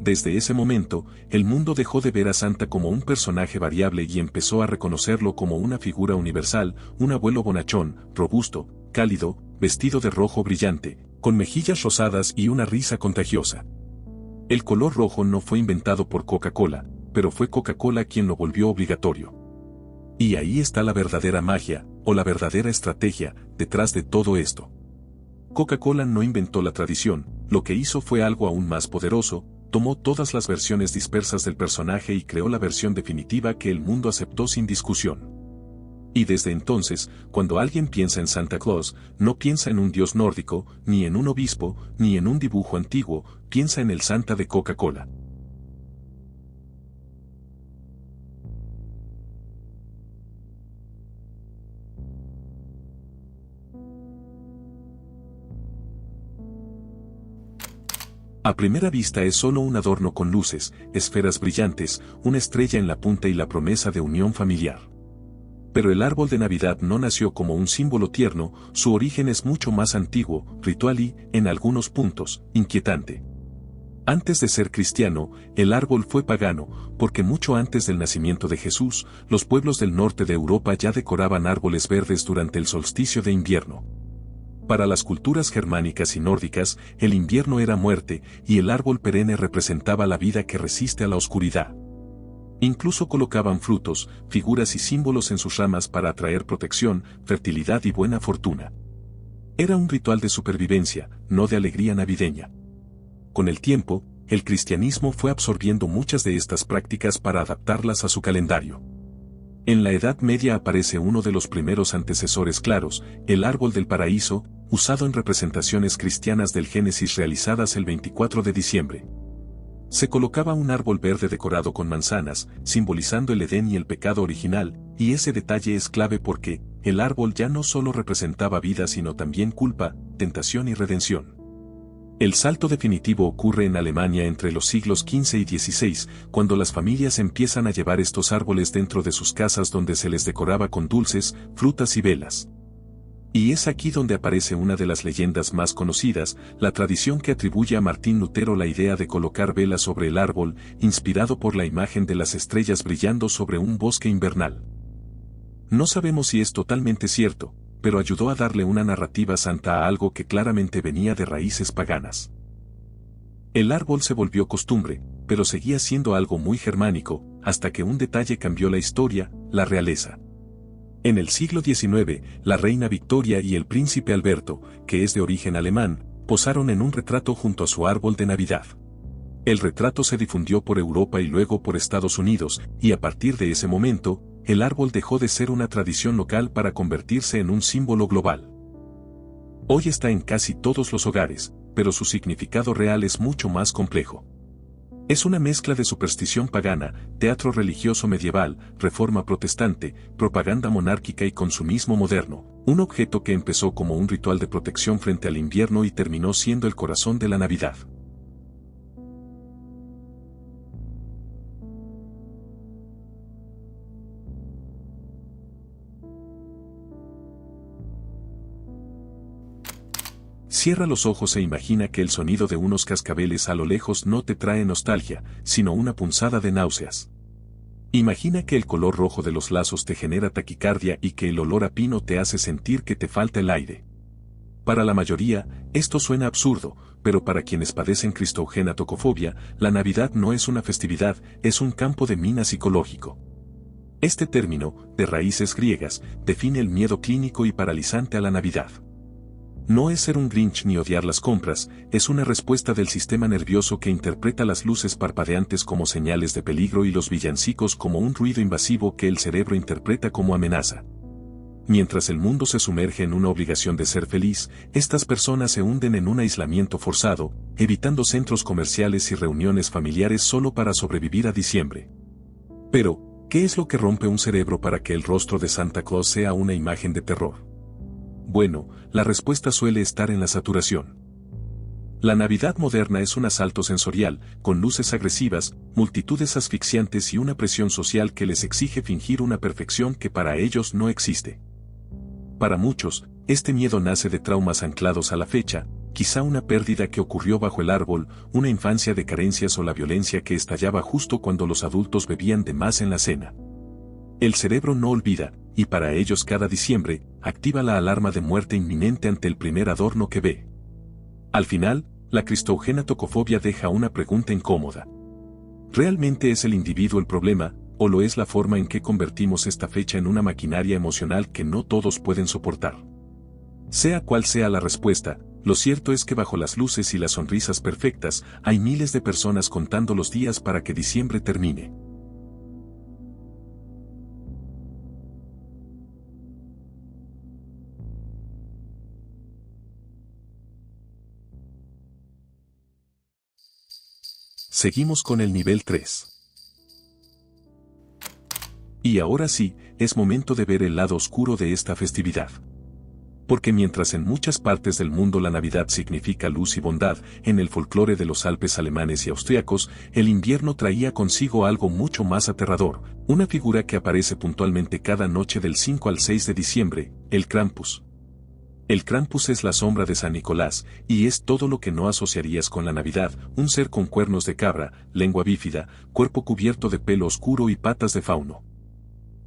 Desde ese momento, el mundo dejó de ver a Santa como un personaje variable y empezó a reconocerlo como una figura universal, un abuelo bonachón, robusto, cálido, vestido de rojo brillante, con mejillas rosadas y una risa contagiosa. El color rojo no fue inventado por Coca-Cola, pero fue Coca-Cola quien lo volvió obligatorio. Y ahí está la verdadera magia, o la verdadera estrategia, detrás de todo esto. Coca-Cola no inventó la tradición, lo que hizo fue algo aún más poderoso, tomó todas las versiones dispersas del personaje y creó la versión definitiva que el mundo aceptó sin discusión. Y desde entonces, cuando alguien piensa en Santa Claus, no piensa en un dios nórdico, ni en un obispo, ni en un dibujo antiguo, piensa en el Santa de Coca-Cola. A primera vista es solo un adorno con luces, esferas brillantes, una estrella en la punta y la promesa de unión familiar. Pero el árbol de Navidad no nació como un símbolo tierno, su origen es mucho más antiguo, ritual y, en algunos puntos, inquietante. Antes de ser cristiano, el árbol fue pagano, porque mucho antes del nacimiento de Jesús, los pueblos del norte de Europa ya decoraban árboles verdes durante el solsticio de invierno. Para las culturas germánicas y nórdicas, el invierno era muerte, y el árbol perenne representaba la vida que resiste a la oscuridad. Incluso colocaban frutos, figuras y símbolos en sus ramas para atraer protección, fertilidad y buena fortuna. Era un ritual de supervivencia, no de alegría navideña. Con el tiempo, el cristianismo fue absorbiendo muchas de estas prácticas para adaptarlas a su calendario. En la Edad Media aparece uno de los primeros antecesores claros, el árbol del paraíso, usado en representaciones cristianas del Génesis realizadas el 24 de diciembre. Se colocaba un árbol verde decorado con manzanas, simbolizando el Edén y el pecado original, y ese detalle es clave porque, el árbol ya no solo representaba vida sino también culpa, tentación y redención. El salto definitivo ocurre en Alemania entre los siglos XV y XVI, cuando las familias empiezan a llevar estos árboles dentro de sus casas donde se les decoraba con dulces, frutas y velas. Y es aquí donde aparece una de las leyendas más conocidas, la tradición que atribuye a Martín Lutero la idea de colocar velas sobre el árbol, inspirado por la imagen de las estrellas brillando sobre un bosque invernal. No sabemos si es totalmente cierto, pero ayudó a darle una narrativa santa a algo que claramente venía de raíces paganas. El árbol se volvió costumbre, pero seguía siendo algo muy germánico, hasta que un detalle cambió la historia, la realeza. En el siglo XIX, la reina Victoria y el príncipe Alberto, que es de origen alemán, posaron en un retrato junto a su árbol de Navidad. El retrato se difundió por Europa y luego por Estados Unidos, y a partir de ese momento, el árbol dejó de ser una tradición local para convertirse en un símbolo global. Hoy está en casi todos los hogares, pero su significado real es mucho más complejo. Es una mezcla de superstición pagana, teatro religioso medieval, reforma protestante, propaganda monárquica y consumismo moderno, un objeto que empezó como un ritual de protección frente al invierno y terminó siendo el corazón de la Navidad. Cierra los ojos e imagina que el sonido de unos cascabeles a lo lejos no te trae nostalgia, sino una punzada de náuseas. Imagina que el color rojo de los lazos te genera taquicardia y que el olor a pino te hace sentir que te falta el aire. Para la mayoría, esto suena absurdo, pero para quienes padecen cristogenatocofobia, la Navidad no es una festividad, es un campo de mina psicológico. Este término, de raíces griegas, define el miedo clínico y paralizante a la Navidad. No es ser un Grinch ni odiar las compras, es una respuesta del sistema nervioso que interpreta las luces parpadeantes como señales de peligro y los villancicos como un ruido invasivo que el cerebro interpreta como amenaza. Mientras el mundo se sumerge en una obligación de ser feliz, estas personas se hunden en un aislamiento forzado, evitando centros comerciales y reuniones familiares solo para sobrevivir a diciembre. Pero, ¿qué es lo que rompe un cerebro para que el rostro de Santa Claus sea una imagen de terror? Bueno, la respuesta suele estar en la saturación. La Navidad moderna es un asalto sensorial, con luces agresivas, multitudes asfixiantes y una presión social que les exige fingir una perfección que para ellos no existe. Para muchos, este miedo nace de traumas anclados a la fecha, quizá una pérdida que ocurrió bajo el árbol, una infancia de carencias o la violencia que estallaba justo cuando los adultos bebían de más en la cena. El cerebro no olvida, y para ellos cada diciembre, activa la alarma de muerte inminente ante el primer adorno que ve. Al final, la cristogenatocofobia deja una pregunta incómoda. ¿Realmente es el individuo el problema, o lo es la forma en que convertimos esta fecha en una maquinaria emocional que no todos pueden soportar? Sea cual sea la respuesta, lo cierto es que bajo las luces y las sonrisas perfectas, hay miles de personas contando los días para que diciembre termine. Seguimos con el nivel 3. Y ahora sí, es momento de ver el lado oscuro de esta festividad. Porque mientras en muchas partes del mundo la Navidad significa luz y bondad, en el folclore de los Alpes alemanes y austriacos, el invierno traía consigo algo mucho más aterrador, una figura que aparece puntualmente cada noche del 5 al 6 de diciembre, el Krampus. El Krampus es la sombra de San Nicolás, y es todo lo que no asociarías con la Navidad, un ser con cuernos de cabra, lengua bífida, cuerpo cubierto de pelo oscuro y patas de fauno.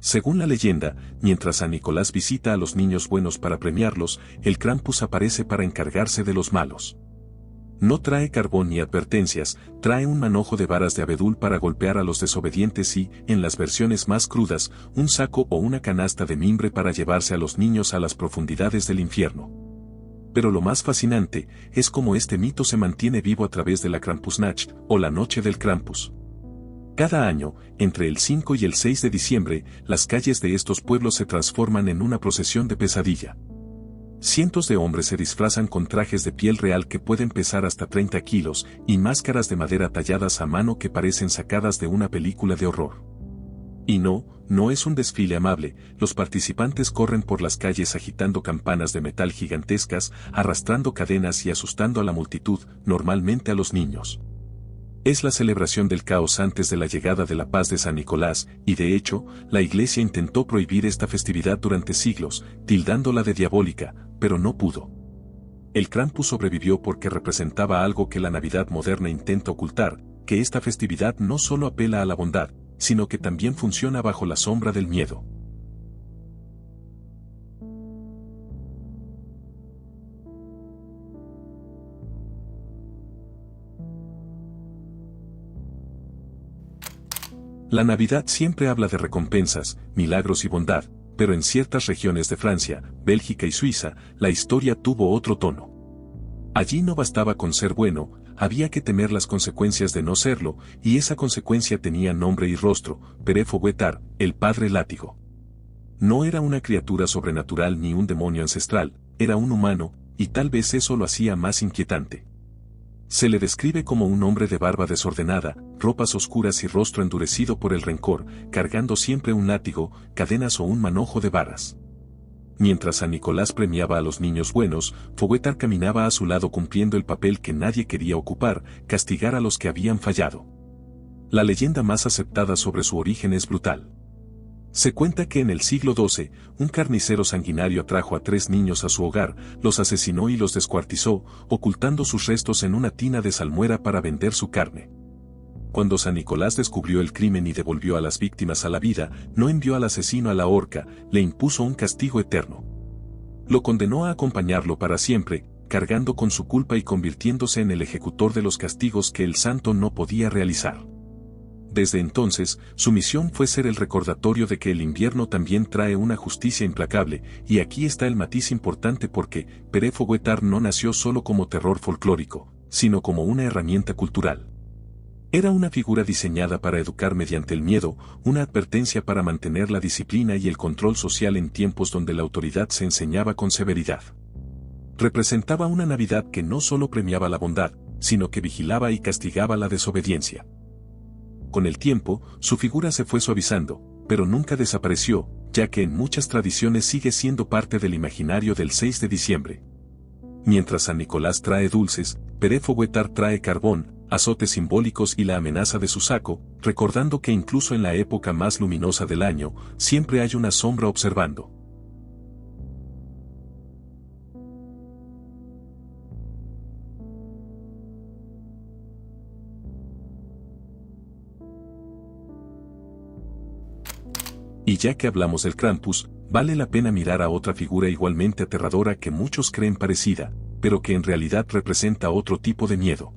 Según la leyenda, mientras San Nicolás visita a los niños buenos para premiarlos, el Krampus aparece para encargarse de los malos. No trae carbón ni advertencias, trae un manojo de varas de abedul para golpear a los desobedientes y, en las versiones más crudas, un saco o una canasta de mimbre para llevarse a los niños a las profundidades del infierno. Pero lo más fascinante es cómo este mito se mantiene vivo a través de la Krampusnacht, o la Noche del Krampus. Cada año, entre el 5 y el 6 de diciembre, las calles de estos pueblos se transforman en una procesión de pesadilla. Cientos de hombres se disfrazan con trajes de piel real que pueden pesar hasta 30 kilos, y máscaras de madera talladas a mano que parecen sacadas de una película de horror. Y no es un desfile amable, los participantes corren por las calles agitando campanas de metal gigantescas, arrastrando cadenas y asustando a la multitud, normalmente a los niños. Es la celebración del caos antes de la llegada de la paz de San Nicolás, y de hecho, la Iglesia intentó prohibir esta festividad durante siglos, tildándola de diabólica, pero no pudo. El Krampus sobrevivió porque representaba algo que la Navidad moderna intenta ocultar, que esta festividad no solo apela a la bondad, sino que también funciona bajo la sombra del miedo. La Navidad siempre habla de recompensas, milagros y bondad, pero en ciertas regiones de Francia, Bélgica y Suiza, la historia tuvo otro tono. Allí no bastaba con ser bueno, había que temer las consecuencias de no serlo, y esa consecuencia tenía nombre y rostro: Pere Fouettard, el padre látigo. No era una criatura sobrenatural ni un demonio ancestral, era un humano, y tal vez eso lo hacía más inquietante. Se le describe como un hombre de barba desordenada, ropas oscuras y rostro endurecido por el rencor, cargando siempre un látigo, cadenas o un manojo de varas. Mientras San Nicolás premiaba a los niños buenos, Fouettard caminaba a su lado cumpliendo el papel que nadie quería ocupar: castigar a los que habían fallado. La leyenda más aceptada sobre su origen es brutal. Se cuenta que en el siglo XII, un carnicero sanguinario atrajo a 3 niños a su hogar, los asesinó y los descuartizó, ocultando sus restos en una tina de salmuera para vender su carne. Cuando San Nicolás descubrió el crimen y devolvió a las víctimas a la vida, no envió al asesino a la horca, le impuso un castigo eterno. Lo condenó a acompañarlo para siempre, cargando con su culpa y convirtiéndose en el ejecutor de los castigos que el santo no podía realizar. Desde entonces, su misión fue ser el recordatorio de que el invierno también trae una justicia implacable, y aquí está el matiz importante porque Pere Fouettard no nació solo como terror folclórico, sino como una herramienta cultural. Era una figura diseñada para educar mediante el miedo, una advertencia para mantener la disciplina y el control social en tiempos donde la autoridad se enseñaba con severidad. Representaba una Navidad que no solo premiaba la bondad, sino que vigilaba y castigaba la desobediencia. Con el tiempo, su figura se fue suavizando, pero nunca desapareció, ya que en muchas tradiciones sigue siendo parte del imaginario del 6 de diciembre. Mientras San Nicolás trae dulces, Pere Fouettard trae carbón, azotes simbólicos y la amenaza de su saco, recordando que incluso en la época más luminosa del año, siempre hay una sombra observando. Y ya que hablamos del Krampus, vale la pena mirar a otra figura igualmente aterradora que muchos creen parecida, pero que en realidad representa otro tipo de miedo.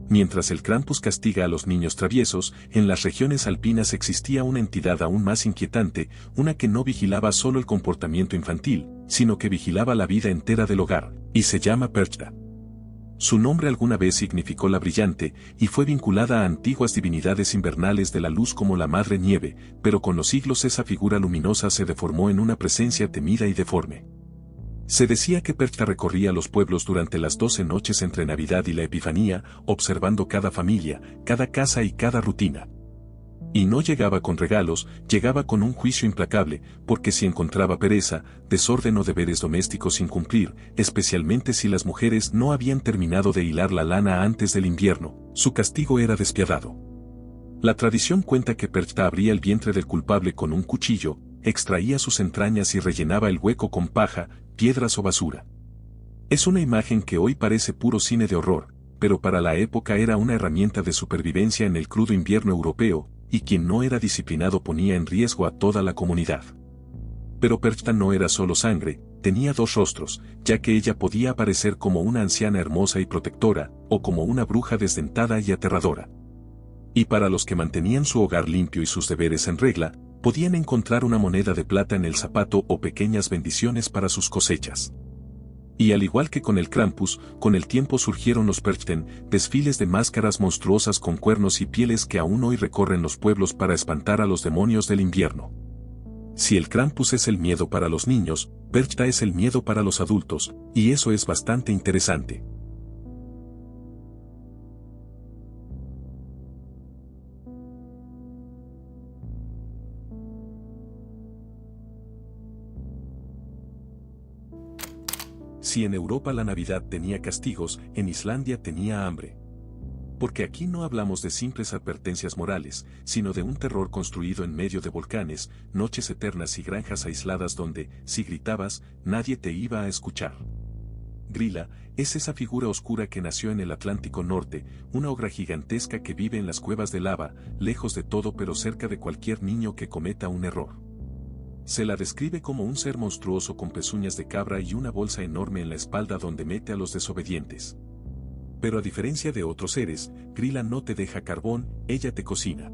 Mientras el Krampus castiga a los niños traviesos, en las regiones alpinas existía una entidad aún más inquietante, una que no vigilaba solo el comportamiento infantil, sino que vigilaba la vida entera del hogar, y se llama Perchta. Su nombre alguna vez significó la brillante, y fue vinculada a antiguas divinidades invernales de la luz como la Madre Nieve, pero con los siglos esa figura luminosa se deformó en una presencia temida y deforme. Se decía que Perchta recorría los pueblos durante las 12 noches entre Navidad y la Epifanía, observando cada familia, cada casa y cada rutina. Y no llegaba con regalos, llegaba con un juicio implacable, porque si encontraba pereza, desorden o deberes domésticos sin cumplir, especialmente si las mujeres no habían terminado de hilar la lana antes del invierno, su castigo era despiadado. La tradición cuenta que Perchta abría el vientre del culpable con un cuchillo, extraía sus entrañas y rellenaba el hueco con paja, piedras o basura. Es una imagen que hoy parece puro cine de horror, pero para la época era una herramienta de supervivencia en el crudo invierno europeo, y quien no era disciplinado ponía en riesgo a toda la comunidad. Pero Perchta no era solo sangre, tenía 2 rostros, ya que ella podía aparecer como una anciana hermosa y protectora, o como una bruja desdentada y aterradora. Y para los que mantenían su hogar limpio y sus deberes en regla, podían encontrar una moneda de plata en el zapato o pequeñas bendiciones para sus cosechas. Y al igual que con el Krampus, con el tiempo surgieron los Perchten, desfiles de máscaras monstruosas con cuernos y pieles que aún hoy recorren los pueblos para espantar a los demonios del invierno. Si el Krampus es el miedo para los niños, Perchta es el miedo para los adultos, y eso es bastante interesante. Si en Europa la Navidad tenía castigos, en Islandia tenía hambre. Porque aquí no hablamos de simples advertencias morales, sino de un terror construido en medio de volcanes, noches eternas y granjas aisladas donde, si gritabas, nadie te iba a escuchar. Grilla es esa figura oscura que nació en el Atlántico Norte, una ogra gigantesca que vive en las cuevas de lava, lejos de todo pero cerca de cualquier niño que cometa un error. Se la describe como un ser monstruoso con pezuñas de cabra y una bolsa enorme en la espalda donde mete a los desobedientes. Pero a diferencia de otros seres, Grilla no te deja carbón, ella te cocina.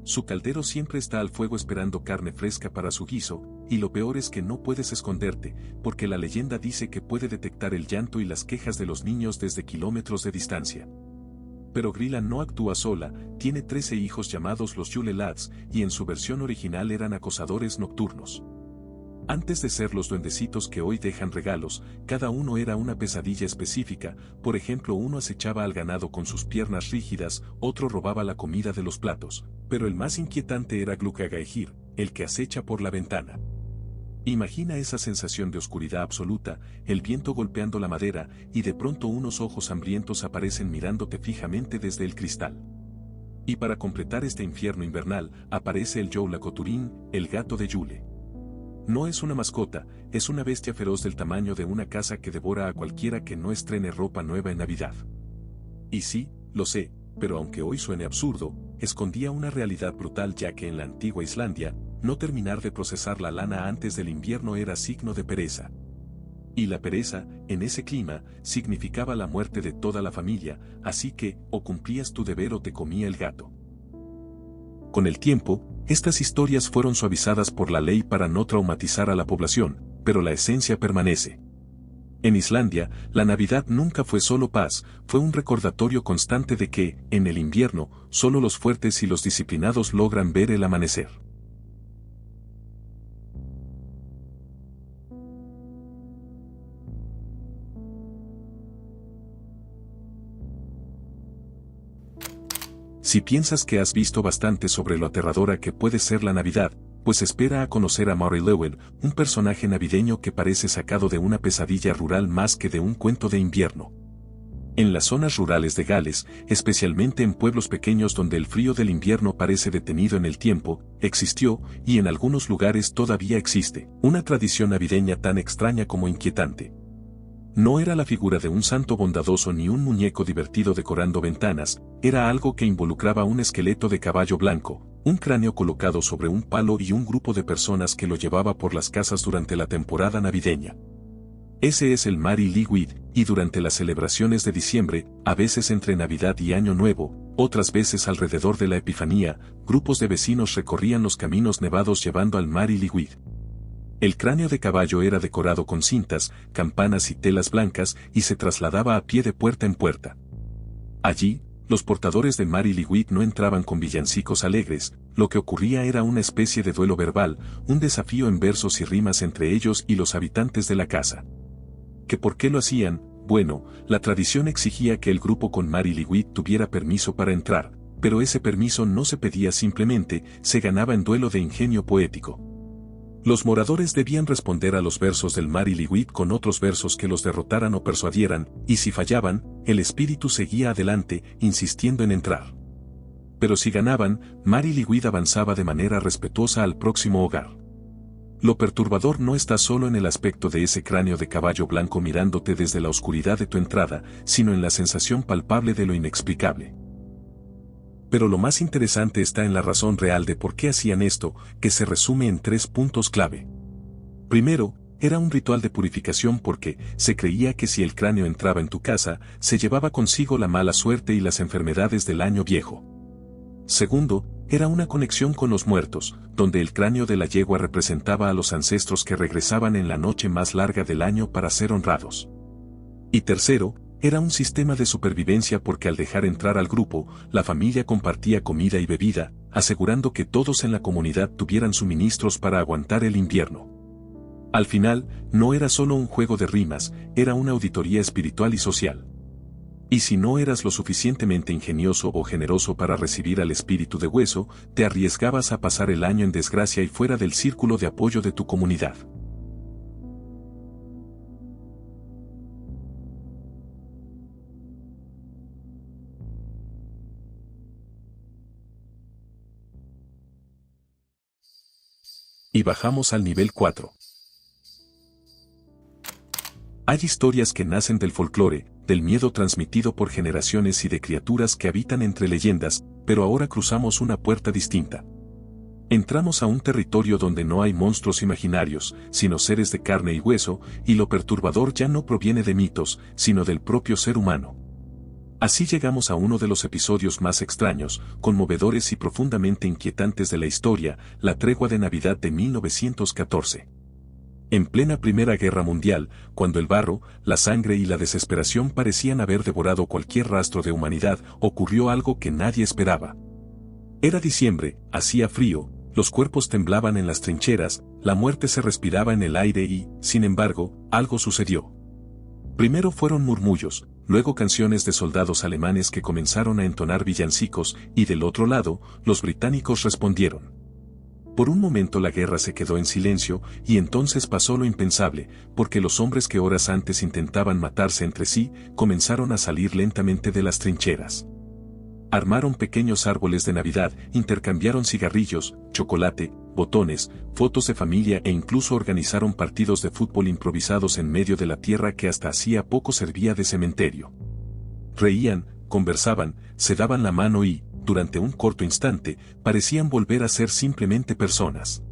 Su caldero siempre está al fuego esperando carne fresca para su guiso, y lo peor es que no puedes esconderte, porque la leyenda dice que puede detectar el llanto y las quejas de los niños desde kilómetros de distancia. Pero Grilla no actúa sola, tiene 13 hijos llamados los Yule Lads, y en su versión original eran acosadores nocturnos. Antes de ser los duendecitos que hoy dejan regalos, cada uno era una pesadilla específica, por ejemplo uno acechaba al ganado con sus piernas rígidas, otro robaba la comida de los platos, pero el más inquietante era Glukagaehir, el que acecha por la ventana. Imagina esa sensación de oscuridad absoluta, el viento golpeando la madera, y de pronto unos ojos hambrientos aparecen mirándote fijamente desde el cristal. Y para completar este infierno invernal, aparece el Joulacoturín, el gato de Yule. No es una mascota, es una bestia feroz del tamaño de una casa que devora a cualquiera que no estrene ropa nueva en Navidad. Y sí, lo sé, pero aunque hoy suene absurdo, escondía una realidad brutal ya que en la antigua Islandia, no terminar de procesar la lana antes del invierno era signo de pereza. Y la pereza, en ese clima, significaba la muerte de toda la familia, así que, o cumplías tu deber o te comía el gato. Con el tiempo, estas historias fueron suavizadas por la ley para no traumatizar a la población, pero la esencia permanece. En Islandia, la Navidad nunca fue solo paz, fue un recordatorio constante de que, en el invierno, solo los fuertes y los disciplinados logran ver el amanecer. Si piensas que has visto bastante sobre lo aterradora que puede ser la Navidad, pues espera a conocer a Maury Llewellyn, un personaje navideño que parece sacado de una pesadilla rural más que de un cuento de invierno. En las zonas rurales de Gales, especialmente en pueblos pequeños donde el frío del invierno parece detenido en el tiempo, existió, y en algunos lugares todavía existe, una tradición navideña tan extraña como inquietante. No era la figura de un santo bondadoso ni un muñeco divertido decorando ventanas, era algo que involucraba un esqueleto de caballo blanco, un cráneo colocado sobre un palo y un grupo de personas que lo llevaba por las casas durante la temporada navideña. Ese es el Mari Lwyd, y durante las celebraciones de diciembre, a veces entre Navidad y Año Nuevo, otras veces alrededor de la Epifanía, grupos de vecinos recorrían los caminos nevados llevando al Mari Lwyd. El cráneo de caballo era decorado con cintas, campanas y telas blancas y se trasladaba a pie de puerta en puerta. Allí, los portadores de Mari Lwyd no entraban con villancicos alegres, lo que ocurría era una especie de duelo verbal, un desafío en versos y rimas entre ellos y los habitantes de la casa. ¿Que por qué lo hacían? Bueno, la tradición exigía que el grupo con Mari Lwyd tuviera permiso para entrar, pero ese permiso no se pedía simplemente, se ganaba en duelo de ingenio poético. Los moradores debían responder a los versos del Mari Lwyd con otros versos que los derrotaran o persuadieran, y si fallaban, el espíritu seguía adelante, insistiendo en entrar. Pero si ganaban, Mari Lwyd avanzaba de manera respetuosa al próximo hogar. Lo perturbador no está solo en el aspecto de ese cráneo de caballo blanco mirándote desde la oscuridad de tu entrada, sino en la sensación palpable de lo inexplicable. Pero lo más interesante está en la razón real de por qué hacían esto, que se resume en 3 puntos clave. Primero, era un ritual de purificación porque se creía que si el cráneo entraba en tu casa, se llevaba consigo la mala suerte y las enfermedades del año viejo. Segundo, era una conexión con los muertos, donde el cráneo de la yegua representaba a los ancestros que regresaban en la noche más larga del año para ser honrados. Y tercero, era un sistema de supervivencia porque al dejar entrar al grupo, la familia compartía comida y bebida, asegurando que todos en la comunidad tuvieran suministros para aguantar el invierno. Al final, no era solo un juego de rimas, era una auditoría espiritual y social. Y si no eras lo suficientemente ingenioso o generoso para recibir al espíritu de hueso, te arriesgabas a pasar el año en desgracia y fuera del círculo de apoyo de tu comunidad. Y bajamos al nivel 4. Hay historias que nacen del folclore, del miedo transmitido por generaciones y de criaturas que habitan entre leyendas, pero ahora cruzamos una puerta distinta. Entramos a un territorio donde no hay monstruos imaginarios, sino seres de carne y hueso, y lo perturbador ya no proviene de mitos, sino del propio ser humano. Así llegamos a uno de los episodios más extraños, conmovedores y profundamente inquietantes de la historia, la tregua de Navidad de 1914. En plena Primera Guerra Mundial, cuando el barro, la sangre y la desesperación parecían haber devorado cualquier rastro de humanidad, ocurrió algo que nadie esperaba. Era diciembre, hacía frío, los cuerpos temblaban en las trincheras, la muerte se respiraba en el aire y, sin embargo, algo sucedió. Primero fueron murmullos, luego canciones de soldados alemanes que comenzaron a entonar villancicos, y del otro lado, los británicos respondieron. Por un momento la guerra se quedó en silencio, y entonces pasó lo impensable, porque los hombres que horas antes intentaban matarse entre sí, comenzaron a salir lentamente de las trincheras. Armaron pequeños árboles de Navidad, intercambiaron cigarrillos, chocolate, botones, fotos de familia e incluso organizaron partidos de fútbol improvisados en medio de la tierra que hasta hacía poco servía de cementerio. Reían, conversaban, se daban la mano y, durante un corto instante, parecían volver a ser simplemente personas.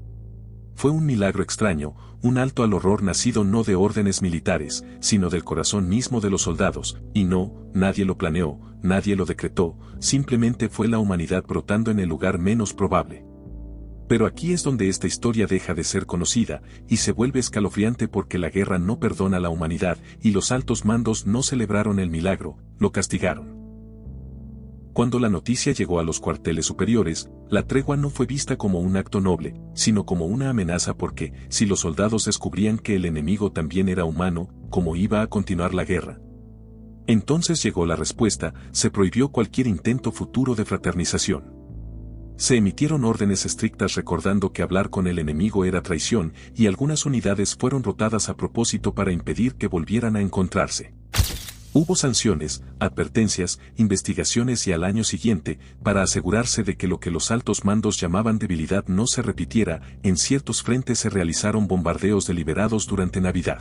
Fue un milagro extraño, un alto al horror nacido no de órdenes militares, sino del corazón mismo de los soldados, y no, nadie lo planeó, nadie lo decretó, simplemente fue la humanidad brotando en el lugar menos probable. Pero aquí es donde esta historia deja de ser conocida, y se vuelve escalofriante porque la guerra no perdona a la humanidad, y los altos mandos no celebraron el milagro, lo castigaron. Cuando la noticia llegó a los cuarteles superiores, la tregua no fue vista como un acto noble, sino como una amenaza porque, si los soldados descubrían que el enemigo también era humano, ¿cómo iba a continuar la guerra? Entonces llegó la respuesta, se prohibió cualquier intento futuro de fraternización. Se emitieron órdenes estrictas recordando que hablar con el enemigo era traición, y algunas unidades fueron rotadas a propósito para impedir que volvieran a encontrarse. Hubo sanciones, advertencias, investigaciones y al año siguiente, para asegurarse de que lo que los altos mandos llamaban debilidad no se repitiera, en ciertos frentes se realizaron bombardeos deliberados durante Navidad.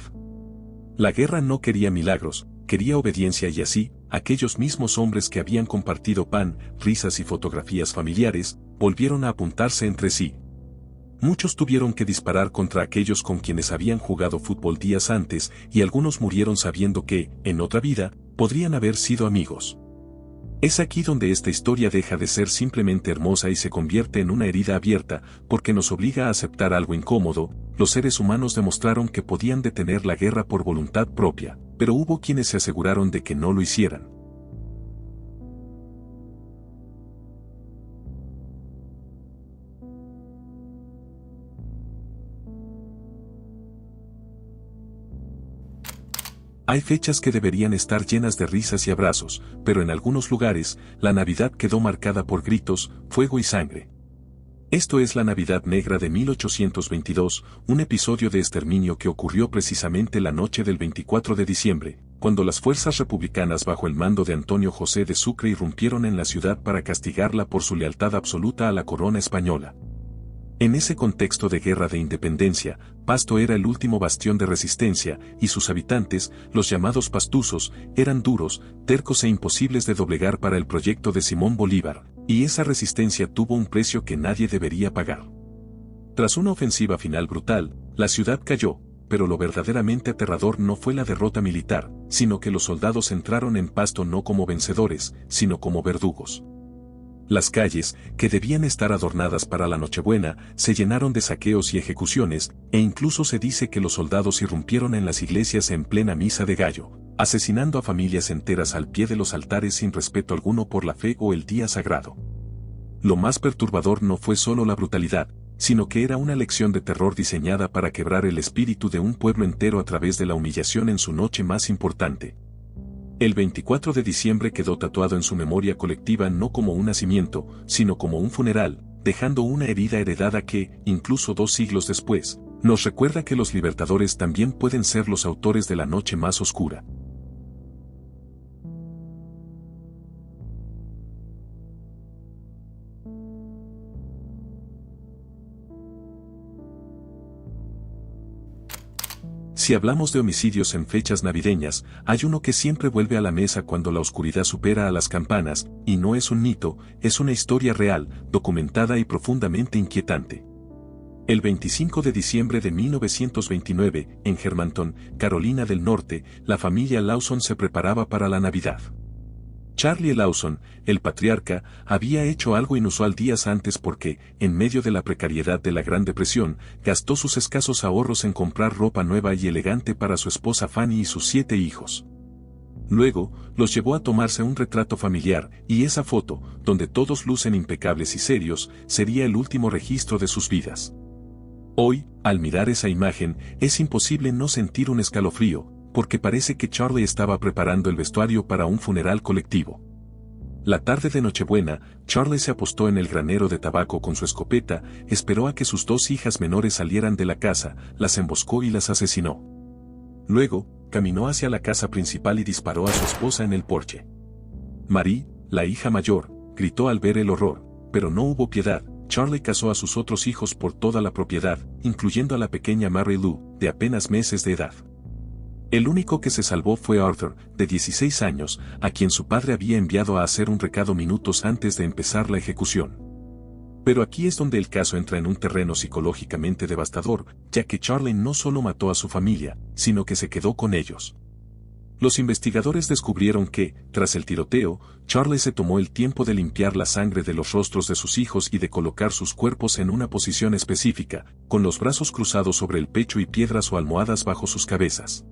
La guerra no quería milagros, quería obediencia y así, aquellos mismos hombres que habían compartido pan, risas y fotografías familiares, volvieron a apuntarse entre sí. Muchos tuvieron que disparar contra aquellos con quienes habían jugado fútbol días antes, y algunos murieron sabiendo que, en otra vida, podrían haber sido amigos. Es aquí donde esta historia deja de ser simplemente hermosa y se convierte en una herida abierta, porque nos obliga a aceptar algo incómodo. Los seres humanos demostraron que podían detener la guerra por voluntad propia, pero hubo quienes se aseguraron de que no lo hicieran. Hay fechas que deberían estar llenas de risas y abrazos, pero en algunos lugares, la Navidad quedó marcada por gritos, fuego y sangre. Esto es la Navidad Negra de 1822, un episodio de exterminio que ocurrió precisamente la noche del 24 de diciembre, cuando las fuerzas republicanas bajo el mando de Antonio José de Sucre irrumpieron en la ciudad para castigarla por su lealtad absoluta a la corona española. En ese contexto de guerra de independencia, Pasto era el último bastión de resistencia, y sus habitantes, los llamados pastusos, eran duros, tercos e imposibles de doblegar para el proyecto de Simón Bolívar, y esa resistencia tuvo un precio que nadie debería pagar. Tras una ofensiva final brutal, la ciudad cayó, pero lo verdaderamente aterrador no fue la derrota militar, sino que los soldados entraron en Pasto no como vencedores, sino como verdugos. Las calles, que debían estar adornadas para la Nochebuena, se llenaron de saqueos y ejecuciones, e incluso se dice que los soldados irrumpieron en las iglesias en plena misa de gallo, asesinando a familias enteras al pie de los altares sin respeto alguno por la fe o el día sagrado. Lo más perturbador no fue solo la brutalidad, sino que era una lección de terror diseñada para quebrar el espíritu de un pueblo entero a través de la humillación en su noche más importante. El 24 de diciembre quedó tatuado en su memoria colectiva no como un nacimiento, sino como un funeral, dejando una herida heredada que, incluso 2 siglos después, nos recuerda que los libertadores también pueden ser los autores de la noche más oscura. Si hablamos de homicidios en fechas navideñas, hay uno que siempre vuelve a la mesa cuando la oscuridad supera a las campanas, y no es un mito, es una historia real, documentada y profundamente inquietante. El 25 de diciembre de 1929, en Germantown, Carolina del Norte, la familia Lawson se preparaba para la Navidad. Charlie Lawson, el patriarca, había hecho algo inusual días antes porque, en medio de la precariedad de la Gran Depresión, gastó sus escasos ahorros en comprar ropa nueva y elegante para su esposa Fanny y sus 7 hijos. Luego, los llevó a tomarse un retrato familiar, y esa foto, donde todos lucen impecables y serios, sería el último registro de sus vidas. Hoy, al mirar esa imagen, es imposible no sentir un escalofrío, porque parece que Charlie estaba preparando el vestuario para un funeral colectivo. La tarde de Nochebuena, Charlie se apostó en el granero de tabaco con su escopeta, esperó a que sus 2 hijas menores salieran de la casa, las emboscó y las asesinó. Luego, caminó hacia la casa principal y disparó a su esposa en el porche. Marie, la hija mayor, gritó al ver el horror, pero no hubo piedad. Charlie casó a sus otros hijos por toda la propiedad, incluyendo a la pequeña Mary Lou, de apenas meses de edad. El único que se salvó fue Arthur, de 16 años, a quien su padre había enviado a hacer un recado minutos antes de empezar la ejecución. Pero aquí es donde el caso entra en un terreno psicológicamente devastador, ya que Charlie no solo mató a su familia, sino que se quedó con ellos. Los investigadores descubrieron que, tras el tiroteo, Charlie se tomó el tiempo de limpiar la sangre de los rostros de sus hijos y de colocar sus cuerpos en una posición específica, con los brazos cruzados sobre el pecho y piedras o almohadas bajo sus cabezas.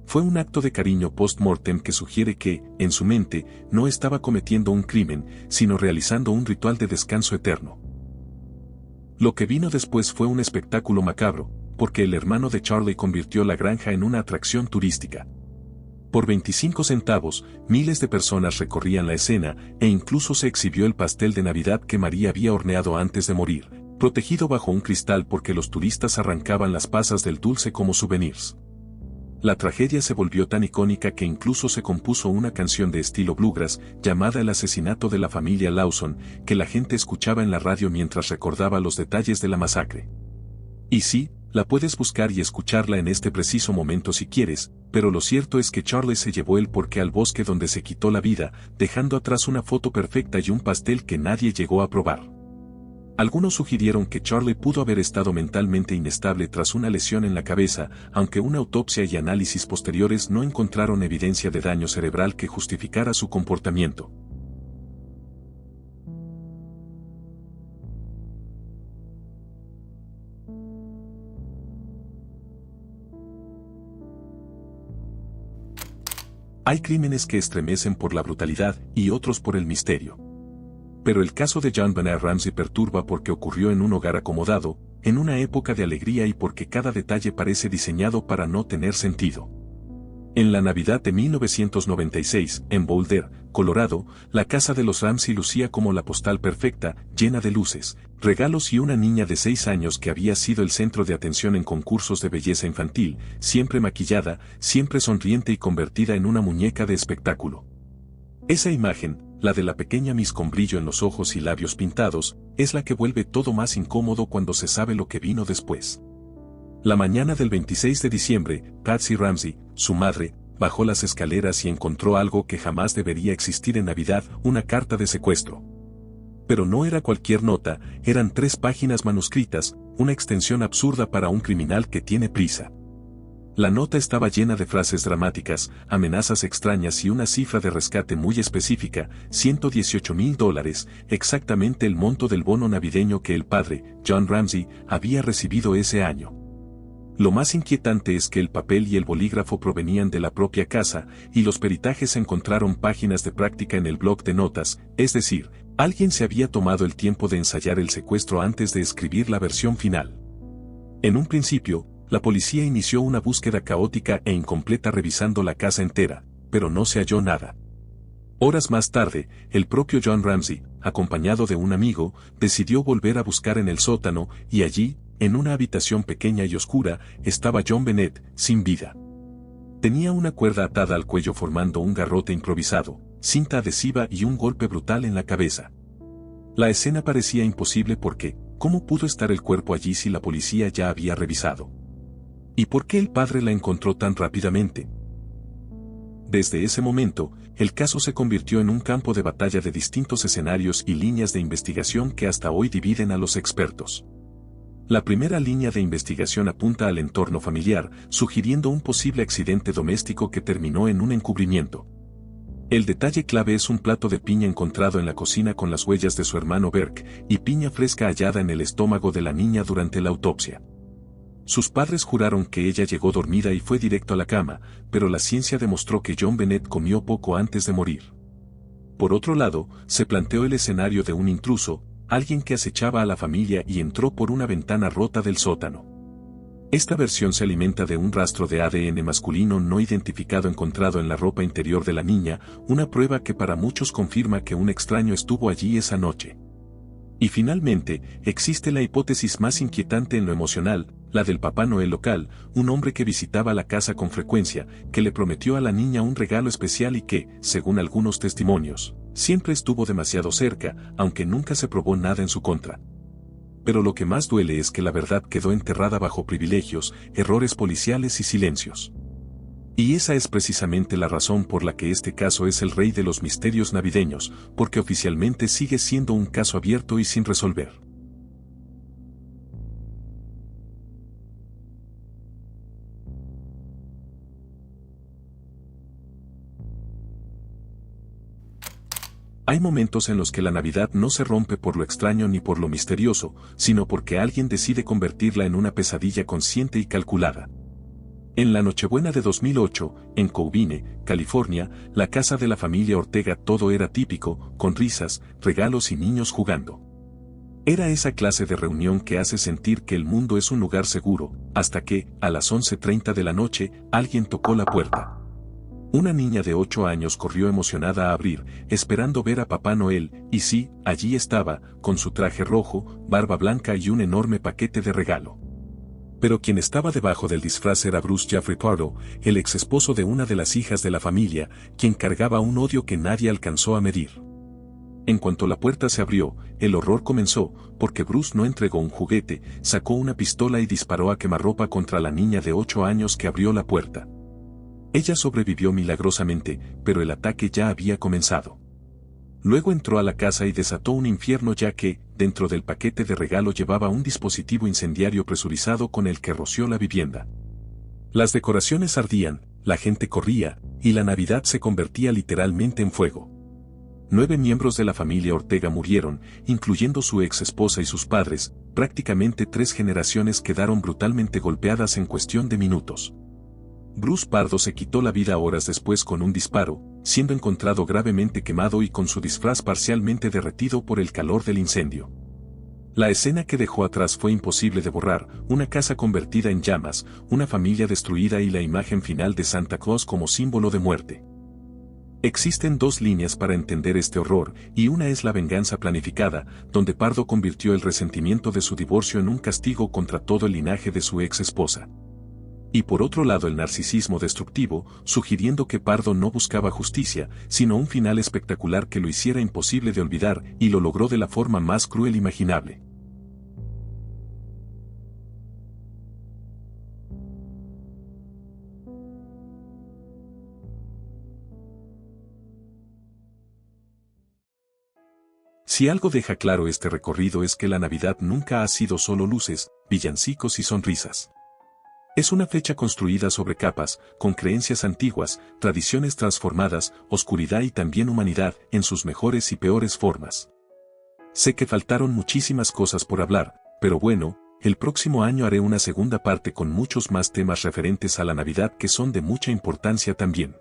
Fue un acto de cariño post-mortem que sugiere que, en su mente, no estaba cometiendo un crimen, sino realizando un ritual de descanso eterno. Lo que vino después fue un espectáculo macabro, porque el hermano de Charlie convirtió la granja en una atracción turística. Por 25 centavos, miles de personas recorrían la escena, e incluso se exhibió el pastel de Navidad que María había horneado antes de morir, protegido bajo un cristal porque los turistas arrancaban las pasas del dulce como souvenirs. La tragedia se volvió tan icónica que incluso se compuso una canción de estilo bluegrass, llamada El asesinato de la familia Lawson, que la gente escuchaba en la radio mientras recordaba los detalles de la masacre. Y sí, la puedes buscar y escucharla en este preciso momento si quieres, pero lo cierto es que Charlie se llevó el porqué al bosque donde se quitó la vida, dejando atrás una foto perfecta y un pastel que nadie llegó a probar. Algunos sugirieron que Charlie pudo haber estado mentalmente inestable tras una lesión en la cabeza, aunque una autopsia y análisis posteriores no encontraron evidencia de daño cerebral que justificara su comportamiento. Hay crímenes que estremecen por la brutalidad y otros por el misterio. Pero el caso de JonBenet Ramsey perturba porque ocurrió en un hogar acomodado, en una época de alegría y porque cada detalle parece diseñado para no tener sentido. En la Navidad de 1996, en Boulder, Colorado, la casa de los Ramsey lucía como la postal perfecta, llena de luces, regalos y una niña de 6 años que había sido el centro de atención en concursos de belleza infantil, siempre maquillada, siempre sonriente y convertida en una muñeca de espectáculo. Esa imagen, la de la pequeña Miss con brillo en los ojos y labios pintados, es la que vuelve todo más incómodo cuando se sabe lo que vino después. La mañana del 26 de diciembre, Patsy Ramsey, su madre, bajó las escaleras y encontró algo que jamás debería existir en Navidad, una carta de secuestro. Pero no era cualquier nota, eran 3 páginas manuscritas, una extensión absurda para un criminal que tiene prisa. La nota estaba llena de frases dramáticas, amenazas extrañas y una cifra de rescate muy específica, $118,000, exactamente el monto del bono navideño que el padre, John Ramsey, había recibido ese año. Lo más inquietante es que el papel y el bolígrafo provenían de la propia casa, y los peritajes encontraron páginas de práctica en el bloc de notas, es decir, alguien se había tomado el tiempo de ensayar el secuestro antes de escribir la versión final. En un principio, la policía inició una búsqueda caótica e incompleta revisando la casa entera, pero no se halló nada. Horas más tarde, el propio John Ramsey, acompañado de un amigo, decidió volver a buscar en el sótano, y allí, en una habitación pequeña y oscura, estaba JonBenet, sin vida. Tenía una cuerda atada al cuello formando un garrote improvisado, cinta adhesiva y un golpe brutal en la cabeza. La escena parecía imposible porque, ¿cómo pudo estar el cuerpo allí si la policía ya había revisado? ¿Y por qué el padre la encontró tan rápidamente? Desde ese momento, el caso se convirtió en un campo de batalla de distintos escenarios y líneas de investigación que hasta hoy dividen a los expertos. La primera línea de investigación apunta al entorno familiar, sugiriendo un posible accidente doméstico que terminó en un encubrimiento. El detalle clave es un plato de piña encontrado en la cocina con las huellas de su hermano Berk y piña fresca hallada en el estómago de la niña durante la autopsia. Sus padres juraron que ella llegó dormida y fue directo a la cama, pero la ciencia demostró que John Bennett comió poco antes de morir. Por otro lado, se planteó el escenario de un intruso, alguien que acechaba a la familia y entró por una ventana rota del sótano. Esta versión se alimenta de un rastro de ADN masculino no identificado encontrado en la ropa interior de la niña, una prueba que para muchos confirma que un extraño estuvo allí esa noche. Y finalmente, existe la hipótesis más inquietante en lo emocional, la del Papá Noel local, un hombre que visitaba la casa con frecuencia, que le prometió a la niña un regalo especial y que, según algunos testimonios, siempre estuvo demasiado cerca, aunque nunca se probó nada en su contra. Pero lo que más duele es que la verdad quedó enterrada bajo privilegios, errores policiales y silencios. Y esa es precisamente la razón por la que este caso es el rey de los misterios navideños, porque oficialmente sigue siendo un caso abierto y sin resolver. Hay momentos en los que la Navidad no se rompe por lo extraño ni por lo misterioso, sino porque alguien decide convertirla en una pesadilla consciente y calculada. En la Nochebuena de 2008, en Covine, California, la casa de la familia Ortega todo era típico, con risas, regalos y niños jugando. Era esa clase de reunión que hace sentir que el mundo es un lugar seguro, hasta que, a las 11:30 de la noche, alguien tocó la puerta. Una niña de 8 años corrió emocionada a abrir, esperando ver a Papá Noel, y sí, allí estaba, con su traje rojo, barba blanca y un enorme paquete de regalo. Pero quien estaba debajo del disfraz era Bruce Jeffrey Pardo, el ex esposo de una de las hijas de la familia, quien cargaba un odio que nadie alcanzó a medir. En cuanto la puerta se abrió, el horror comenzó, porque Bruce no entregó un juguete, sacó una pistola y disparó a quemarropa contra la niña de 8 años que abrió la puerta. Ella sobrevivió milagrosamente, pero el ataque ya había comenzado. Luego entró a la casa y desató un infierno ya que, dentro del paquete de regalo llevaba un dispositivo incendiario presurizado con el que roció la vivienda. Las decoraciones ardían, la gente corría, y la Navidad se convertía literalmente en fuego. 9 miembros de la familia Ortega murieron, incluyendo su ex esposa y sus padres, prácticamente 3 generaciones quedaron brutalmente golpeadas en cuestión de minutos. Bruce Pardo se quitó la vida horas después con un disparo, siendo encontrado gravemente quemado y con su disfraz parcialmente derretido por el calor del incendio. La escena que dejó atrás fue imposible de borrar, una casa convertida en llamas, una familia destruida y la imagen final de Santa Claus como símbolo de muerte. Existen 2 líneas para entender este horror, y una es la venganza planificada, donde Pardo convirtió el resentimiento de su divorcio en un castigo contra todo el linaje de su ex esposa. Y por otro lado el narcisismo destructivo, sugiriendo que Pardo no buscaba justicia, sino un final espectacular que lo hiciera imposible de olvidar, y lo logró de la forma más cruel imaginable. Si algo deja claro este recorrido es que la Navidad nunca ha sido solo luces, villancicos y sonrisas. Es una fecha construida sobre capas, con creencias antiguas, tradiciones transformadas, oscuridad y también humanidad, en sus mejores y peores formas. Sé que faltaron muchísimas cosas por hablar, pero bueno, el próximo año haré una segunda parte con muchos más temas referentes a la Navidad que son de mucha importancia también.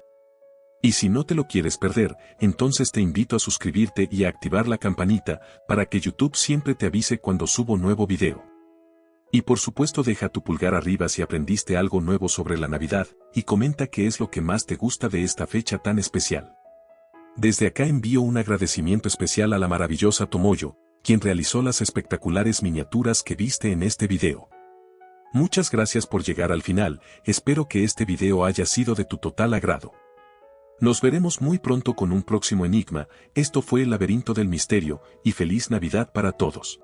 Y si no te lo quieres perder, entonces te invito a suscribirte y a activar la campanita, para que YouTube siempre te avise cuando subo nuevo video. Y por supuesto deja tu pulgar arriba si aprendiste algo nuevo sobre la Navidad, y comenta qué es lo que más te gusta de esta fecha tan especial. Desde acá envío un agradecimiento especial a la maravillosa Tomoyo, quien realizó las espectaculares miniaturas que viste en este video. Muchas gracias por llegar al final, espero que este video haya sido de tu total agrado. Nos veremos muy pronto con un próximo enigma, esto fue el laberinto del misterio, y feliz Navidad para todos.